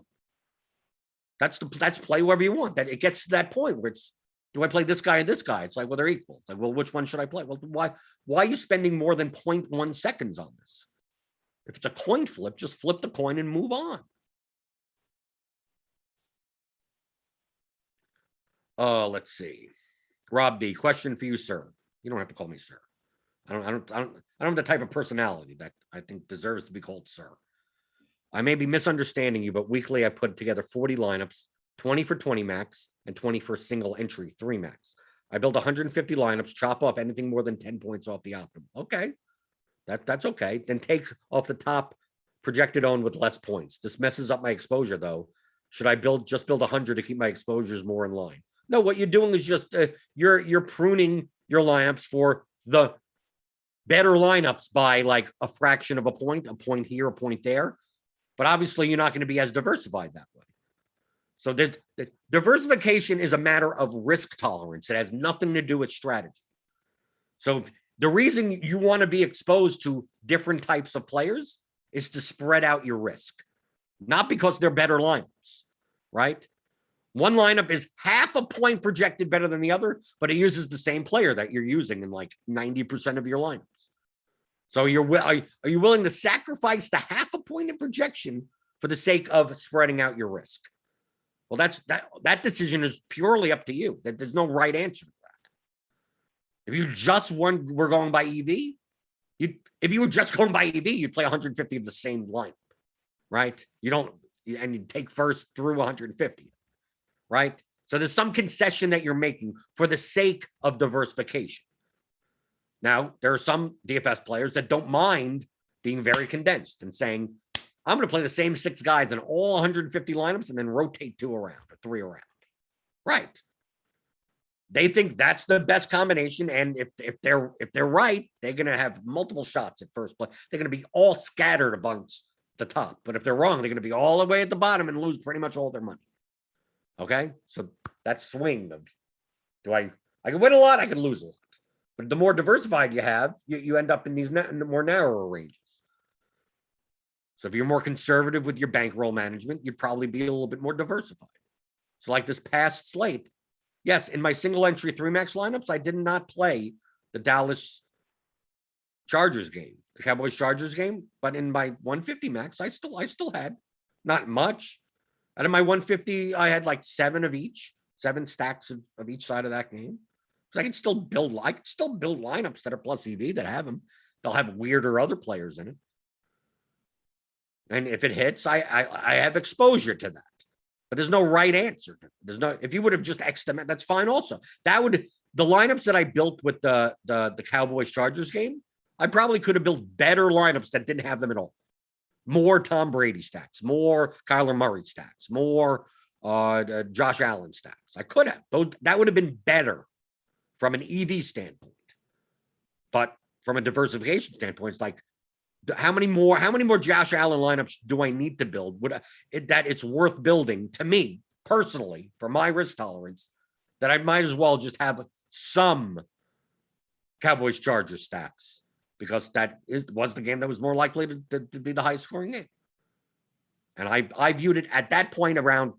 That's play whoever you want. That it gets to that point where it's, do I play this guy and this guy? It's like, well, they're equal. It's like, well, which one should I play? Well, why are you spending more than 0.1 seconds on this? If it's a coin flip, just flip the coin and move on. Let's see. Rob B, question for you, sir. You don't have to call me sir. I don't have the type of personality that I think deserves to be called sir. I may be misunderstanding you, but weekly I put together 40 lineups, 20 for 20 max, and 20 for single entry 3 max. I built 150 lineups, chop off anything more than 10 points off the optimal. Okay. That's okay. Then take off the top projected own with less points. This messes up my exposure though. Should I just build 100 to keep my exposures more in line? No, what you're doing is just you're pruning your lineups for the better lineups by like a fraction of a point here, a point there. But obviously you're not going to be as diversified that way. So the diversification is a matter of risk tolerance. It has nothing to do with strategy. So the reason you want to be exposed to different types of players is to spread out your risk, not because they're better lineups, right? One lineup is half a point projected better than the other, but it uses the same player that you're using in like 90% of your lineups. So are you willing to sacrifice the half a point in projection for the sake of spreading out your risk? Well, that decision is purely up to you. That there's no right answer to that. If you just were going by EV, if you were just going by EV, you'd play 150 of the same lineup, right? And you take first through 150, right? So there's some concession that you're making for the sake of diversification. Now, there are some DFS players that don't mind being very condensed and saying, I'm going to play the same 6 guys in all 150 lineups and then rotate 2 around or 3 around. Right. They think that's the best combination. And if they're right, they're going to have multiple shots at first play. They're going to be all scattered amongst the top. But if they're wrong, they're going to be all the way at the bottom and lose pretty much all their money. Okay. So that swing of, I can win a lot, I can lose a lot. But the more diversified you have, you end up in these more narrower ranges. So if you're more conservative with your bankroll management, you'd probably be a little bit more diversified. So like this past slate, yes, in my single entry 3 max lineups, I did not play the Dallas Chargers game, the Cowboys Chargers game, but in my 150 max, I still had not much. Out of my 150, I had like 7 of each, 7 stacks of each side of that game. Because I can still build lineups that are plus EV that have them. They'll have weirder other players in it. And if it hits, I have exposure to that. But there's no right answer. If you would have just X'd them, that's fine also. The lineups that I built with the Cowboys Chargers game, I probably could have built better lineups that didn't have them at all. More Tom Brady stacks, more Kyler Murray stacks, more Josh Allen stacks. I could have. That would have been better from an EV standpoint. But from a diversification standpoint, it's like, how many more Josh Allen lineups do I need to build? That it's worth building to me personally for my risk tolerance, that I might as well just have some Cowboys Chargers stacks, because was the game that was more likely to be the high scoring game. And I viewed it at that point around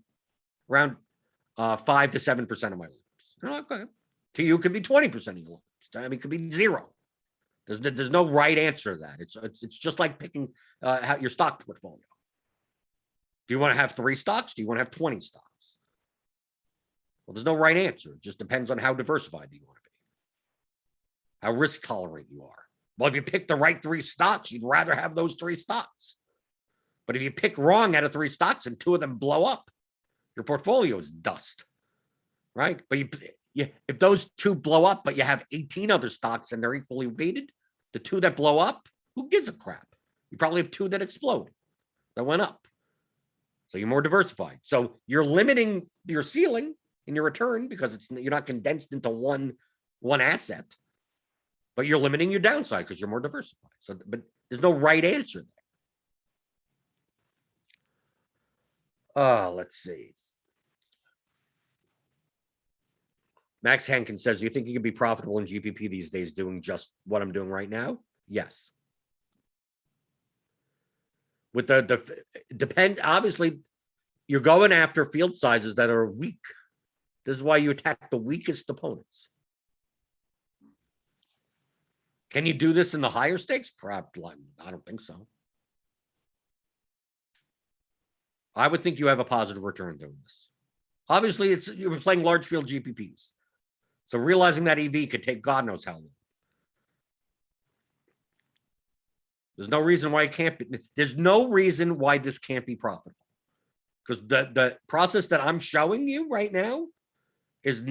5 to 7% of my lineups. Okay. To you, it could be 20% of your lineups. I mean, it could be 0. There's no right answer to that. It's just like picking your stock portfolio. Do you want to have 3 stocks? Do you want to have 20 stocks? Well, there's no right answer. It just depends on how diversified you want to be, how risk tolerant you are. Well, if you pick the right 3 stocks, you'd rather have those 3 stocks. But if you pick wrong out of 3 stocks and 2 of them blow up, your portfolio is dust, right? But if those 2 blow up, but you have 18 other stocks and they're equally weighted, the 2 that blow up, who gives a crap? You probably have 2 that explode, that went up. So you're more diversified. So you're limiting your ceiling in your return because you're not condensed into one asset. but you're limiting your downside because you're more diversified. So, but there's no right answer there. Let's see. Max Hankin says, "Do you think you could be profitable in GPP these days doing just what I'm doing right now?" Yes. With obviously, you're going after field sizes that are weak. This is why you attack the weakest opponents. Can you do this in the higher stakes? Probably. I don't think so. I would think you have a positive return doing this. Obviously, you're playing large field GPPs. So realizing that EV could take God knows how long. There's no reason why it can't be. There's no reason why this can't be profitable. Because the process that I'm showing you right now is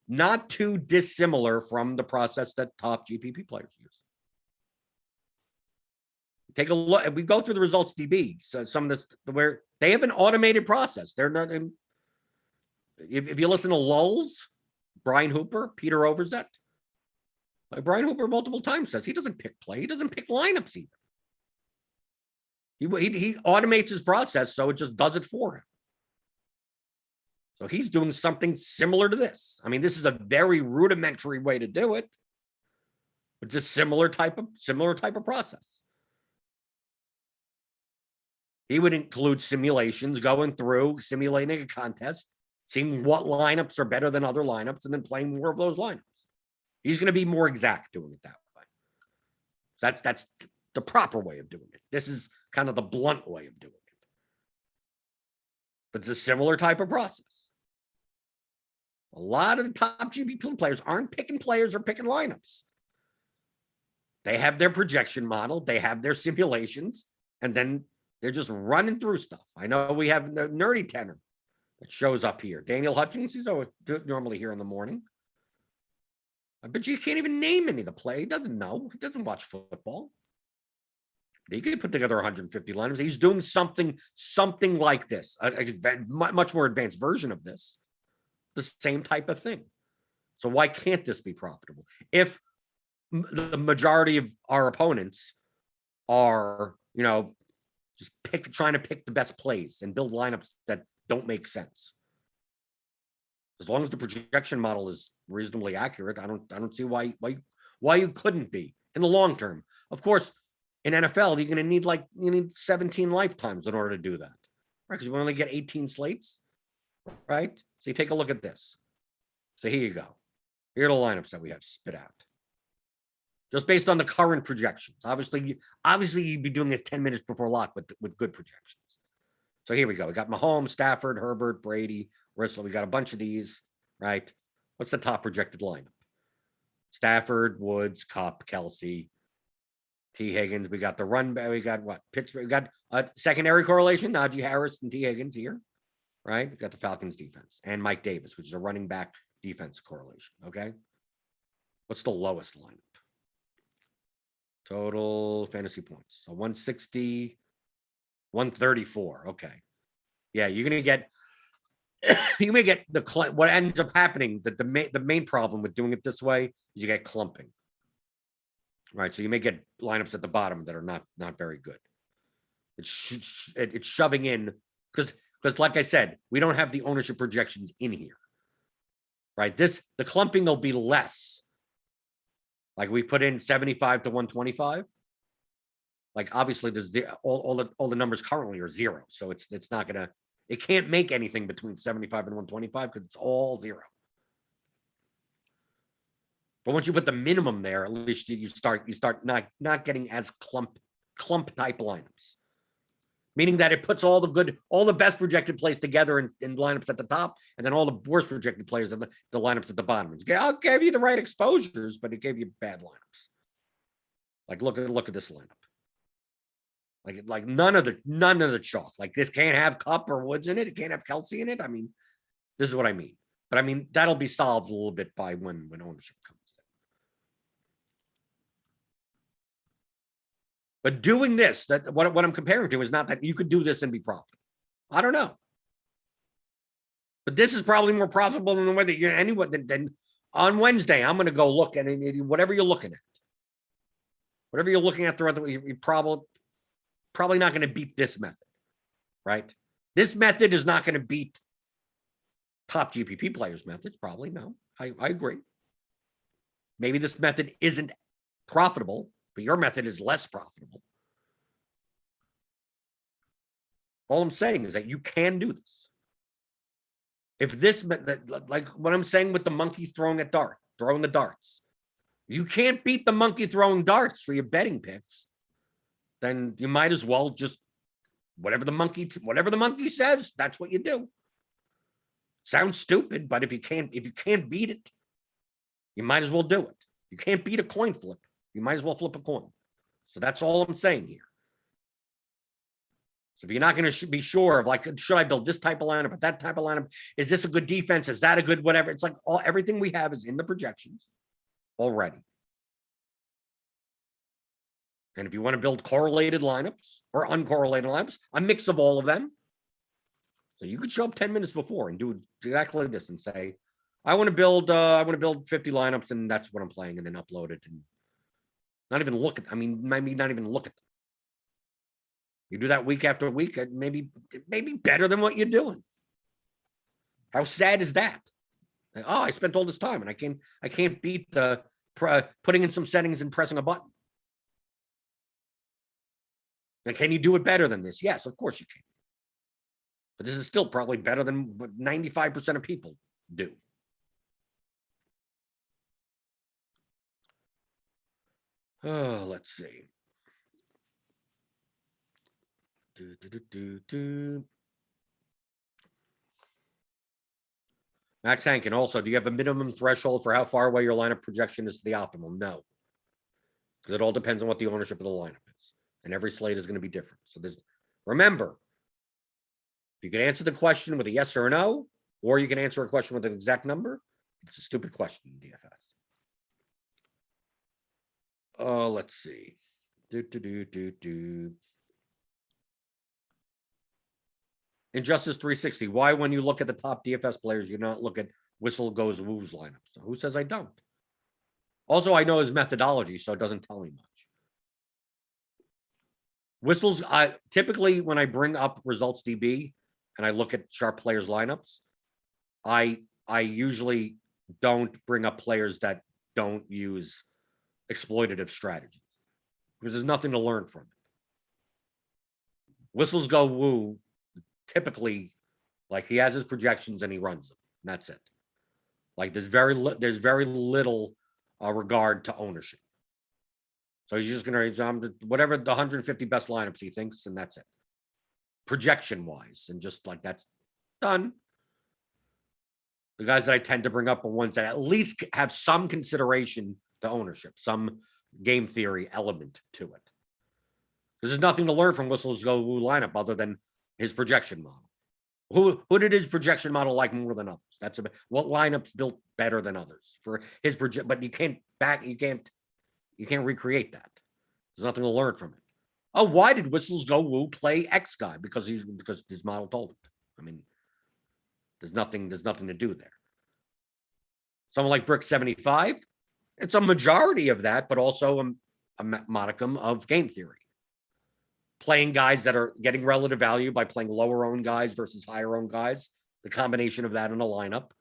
not too dissimilar from the process that top GPP players use. Take a look. We go through the results DB. So some of this where they have an automated process. They're not in. If you listen to Lulz, Brian Hooper, Peter Overzet, like Brian Hooper multiple times says he doesn't pick play. He doesn't pick lineups either. He automates his process, so it just does it for him. So he's doing something similar to this. I mean, this is a very rudimentary way to do it. It's a similar type of process. He would include simulations, going through, simulating a contest, seeing what lineups are better than other lineups, and then playing more of those lineups. He's going to be more exact doing it that way. So that's the proper way of doing it. This is kind of the blunt way of doing it. But it's a similar type of process. A lot of the top GPP players aren't picking players or picking lineups. They have their projection model, they have their simulations, and then they're just running through stuff. I know we have the nerdy tenor that shows up here. Daniel Hutchings, he's always normally here in the morning. I bet you can't even name any of the play. He doesn't know. He doesn't watch football. He could put together 150 lineups. He's doing something like this, a much more advanced version of this, the same type of thing. So why can't this be profitable? If the majority of our opponents are, just trying to pick the best plays and build lineups that don't make sense. As long as the projection model is reasonably accurate, I don't see why you couldn't be in the long term. Of course, in NFL, you're going to need 17 lifetimes in order to do that, right? Because you only get 18 slates, right? So you take a look at this. So here you go. Here are the lineups that we have spit out, just based on the current projections. Obviously, you'd be doing this 10 minutes before lock with good projections. So here we go. We got Mahomes, Stafford, Herbert, Brady, Russell. We got a bunch of these, right? What's the top projected lineup? Stafford, Woods, Kupp, Kelsey, T. Higgins. We got the run back. We got what? Pittsburgh. We got a secondary correlation. Najee Harris and T. Higgins here, right? We got the Falcons defense and Mike Davis, which is a running back defense correlation. Okay. What's the lowest lineup? Total fantasy points. So 160, 134. Okay. Yeah, you're going to get, you may get what ends up happening, that the main problem with doing it this way is you get clumping. Right. So you may get lineups at the bottom that are not very good. It's shoving in because like I said, we don't have the ownership projections in here. Right. The clumping will be less. Like we put in 75 to 125. Like obviously there's all the numbers currently are zero. So it can't make anything between 75 and 125 because it's all zero. But once you put the minimum there, at least you start not getting as clump type lineups. Meaning that it puts all the best projected plays together in lineups at the top, and then all the worst projected players in the lineups at the bottom. I'll give you the right exposures, but it gave you bad lineups. Like look at this lineup. Like none of the chalk. Like this can't have Kupp or Woods in it. It can't have Kelsey in it. I mean, this is what I mean. But I mean, that'll be solved a little bit by when ownership comes. But doing this, what I'm comparing to is not that you could do this and be profitable. I don't know. But this is probably more profitable than the way that you're anyone than On Wednesday, I'm going to go look at it, whatever you're looking at. Whatever you're looking at throughout the week, you're probably not going to beat this method, right? This method is not going to beat top GPP players' methods, probably. No, I agree. Maybe this method isn't profitable, but your method is less profitable. All I'm saying is that you can do this. If this, like what I'm saying with the monkeys throwing the darts, you can't beat the monkey throwing darts for your betting picks, then you might as well just whatever the monkey says, that's what you do. Sounds stupid, but if you can't beat it, you might as well do it. You can't beat a coin flip. You might as well flip a coin. So that's all I'm saying here. So if you're not going to be sure of like, should I build this type of lineup or that type of lineup? Is this a good defense? Is that a good whatever? It's like everything we have is in the projections already. And if you want to build correlated lineups or uncorrelated lineups, a mix of all of them. So you could show up 10 minutes before and do exactly like this and say, I want to build 50 lineups and that's what I'm playing, and then upload it and not even look at, maybe not even look at them. You do that week after week, maybe better than what you're doing. How sad is that? Oh, I spent all this time and I can't beat the putting in some settings and pressing a button. And can you do it better than this? Yes, of course you can. But this is still probably better than what 95% of people do. Oh, let's see. Max Hankin, also, do you have a minimum threshold for how far away your lineup projection is to the optimal? No. Because it all depends on what the ownership of the lineup is. And every slate is going to be different. So remember, you can answer the question with a yes or a no, or you can answer a question with an exact number. It's a stupid question in DFS. Oh, let's see. Injustice 360. Why, when you look at the top DFS players, you not look at Whistle Goes Woo's lineup? So who says I don't? Also, I know his methodology, so it doesn't tell me much. Whistles, typically when I bring up results DB and I look at sharp players lineups, I usually don't bring up players that don't use exploitative strategies because there's nothing to learn from it. Whistles Go Woo, typically, like he has his projections and he runs them. And that's it. Like there's very little regard to ownership. So he's just going to whatever the 150 best lineups he thinks, and that's it. Projection wise, and just like that's done. The guys that I tend to bring up are ones that at least have some consideration to ownership, some game theory element to it. Because there's nothing to learn from Whistle's Go Woo lineup other than his projection model. Who did his projection model like more than others? That's what lineups built better than others for his project. But you can't recreate that. There's nothing to learn from it. Oh, why did Whistles Go Woo play X guy? Because his model told him. I mean, there's nothing to do there. Someone like Brick 75, it's a majority of that, but also a modicum of game theory. Playing guys that are getting relative value by playing lower owned guys versus higher owned guys. The combination of that in a lineup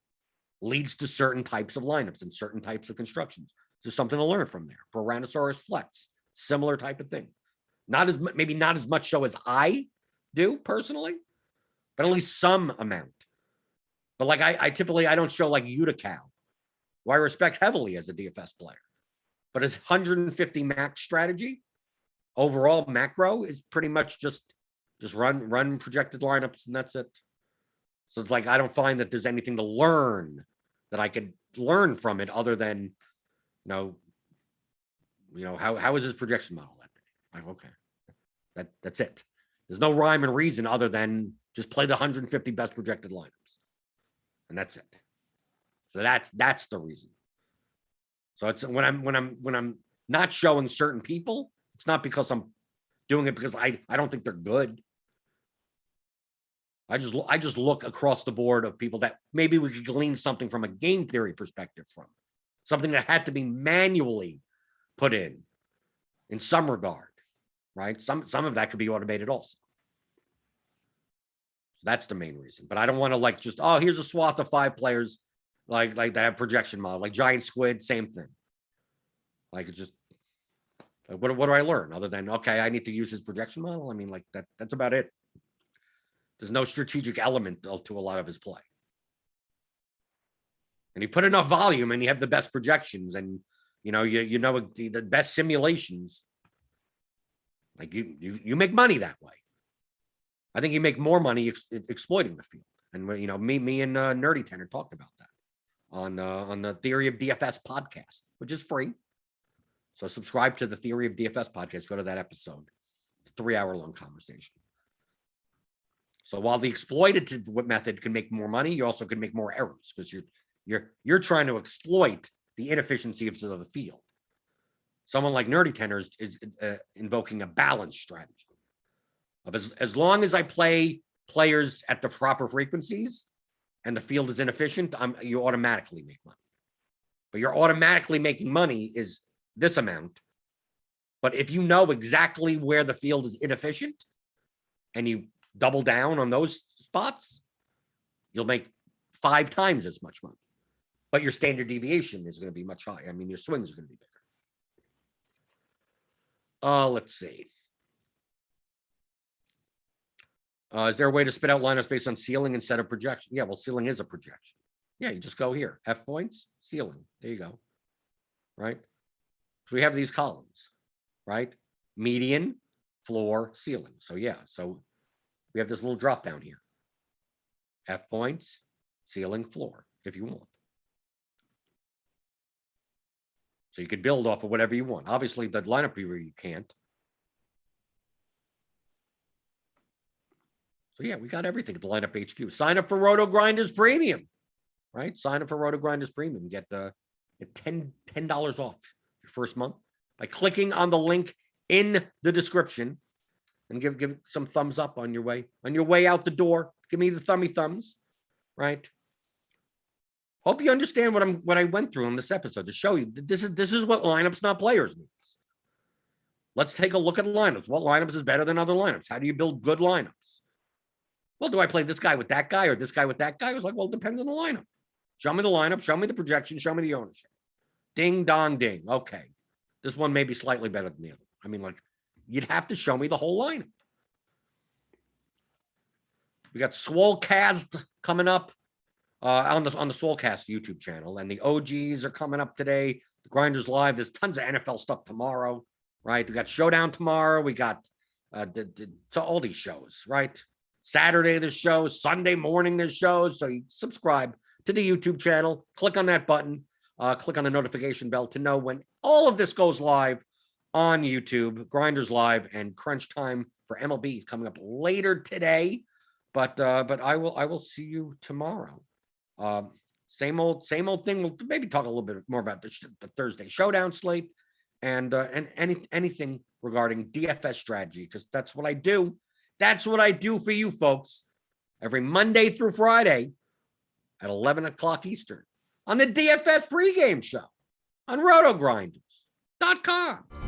leads to certain types of lineups and certain types of constructions. There's something to learn from there. Tyrannosaurus Flex, similar type of thing. Maybe not as much so as I do personally, but at least some amount. But like I typically don't show like Uticow, who I respect heavily as a DFS player. But his 150 max strategy, overall macro, is pretty much just run projected lineups and that's it. So it's like I don't find that there's anything to learn that I could learn from it other than how is his projection model that big? Like, okay, that's it. There's no rhyme and reason other than just play the 150 best projected lineups, and that's it. So that's the reason. So it's when I'm not showing certain people, it's not because I'm doing it because I don't think they're good. I just look across the board of people that maybe we could glean something from a game theory perspective from. something that had to be manually put in some regard, right? Some of that could be automated also. That's the main reason. But I don't want to like just, oh, here's a swath of 5 players like that have projection model, like Giant Squid, same thing. Like it's just, what do I learn other than, okay, I need to use his projection model? I mean, like that's about it. There's no strategic element to a lot of his play. And you put enough volume and you have the best projections and you know the best simulations. Like you make money that way. I think you make more money exploiting the field. And me and Nerdy Tenor talked about that on the Theory of DFS podcast, which is free. So subscribe to the Theory of DFS podcast. Go to that episode. It's a 3-hour-long conversation. So while the exploitative method can make more money, you also can make more errors because you're trying to exploit the inefficiencies of the field. Someone like Nerdy Tenor is invoking a balanced strategy of as long as I play players at the proper frequencies and the field is inefficient, you automatically make money. But you're automatically making money is this amount. But if you know exactly where the field is inefficient and you double down on those spots, you'll make 5 times as much money. But your standard deviation is going to be much higher. I mean, your swings are going to be bigger. Let's see. Is there a way to spit out lineups based on ceiling instead of projection? Yeah, well, ceiling is a projection. Yeah, you just go here. F points, ceiling. There you go. Right? So we have these columns, right? Median, floor, ceiling. So yeah, so we have this little drop down here. F points, ceiling, floor, if you want. So you could build off of whatever you want. Obviously, the lineup viewer, you can't. So yeah, we got everything at the lineup HQ. Sign up for RotoGrinders Premium, right? Sign up for RotoGrinders Premium. Get $10 off your first month by clicking on the link in the description and give some thumbs up on your way out the door. Give me the thumbs, right? Hope you understand what I went through in this episode to show you that this is what lineups, not players, means. Let's take a look at lineups. What lineups is better than other lineups? How do you build good lineups? Well, do I play this guy with that guy or this guy with that guy? I was like, well, it depends on the lineup. Show me the lineup, show me the projection, show me the ownership. Ding, dong, ding. Okay. This one may be slightly better than the other. I mean, like, you'd have to show me the whole lineup. We got Swolecast coming up on the Swolecast YouTube channel, and the OGs are coming up today. The Grinders Live. There's tons of NFL stuff tomorrow, right? We got Showdown tomorrow. We got so all these shows, right? Saturday there's shows, Sunday morning there's shows. So you subscribe to the YouTube channel, click on that button, click on the notification bell to know when all of this goes live on YouTube. Grinders Live and Crunch Time for MLB is coming up later today. But I will see you tomorrow. Same old thing. We'll maybe talk a little bit more about the Thursday Showdown slate and anything regarding DFS strategy, because that's what I do. That's what I do for you folks every Monday through Friday at 11 o'clock Eastern on the DFS pregame show on RotoGrinders.com.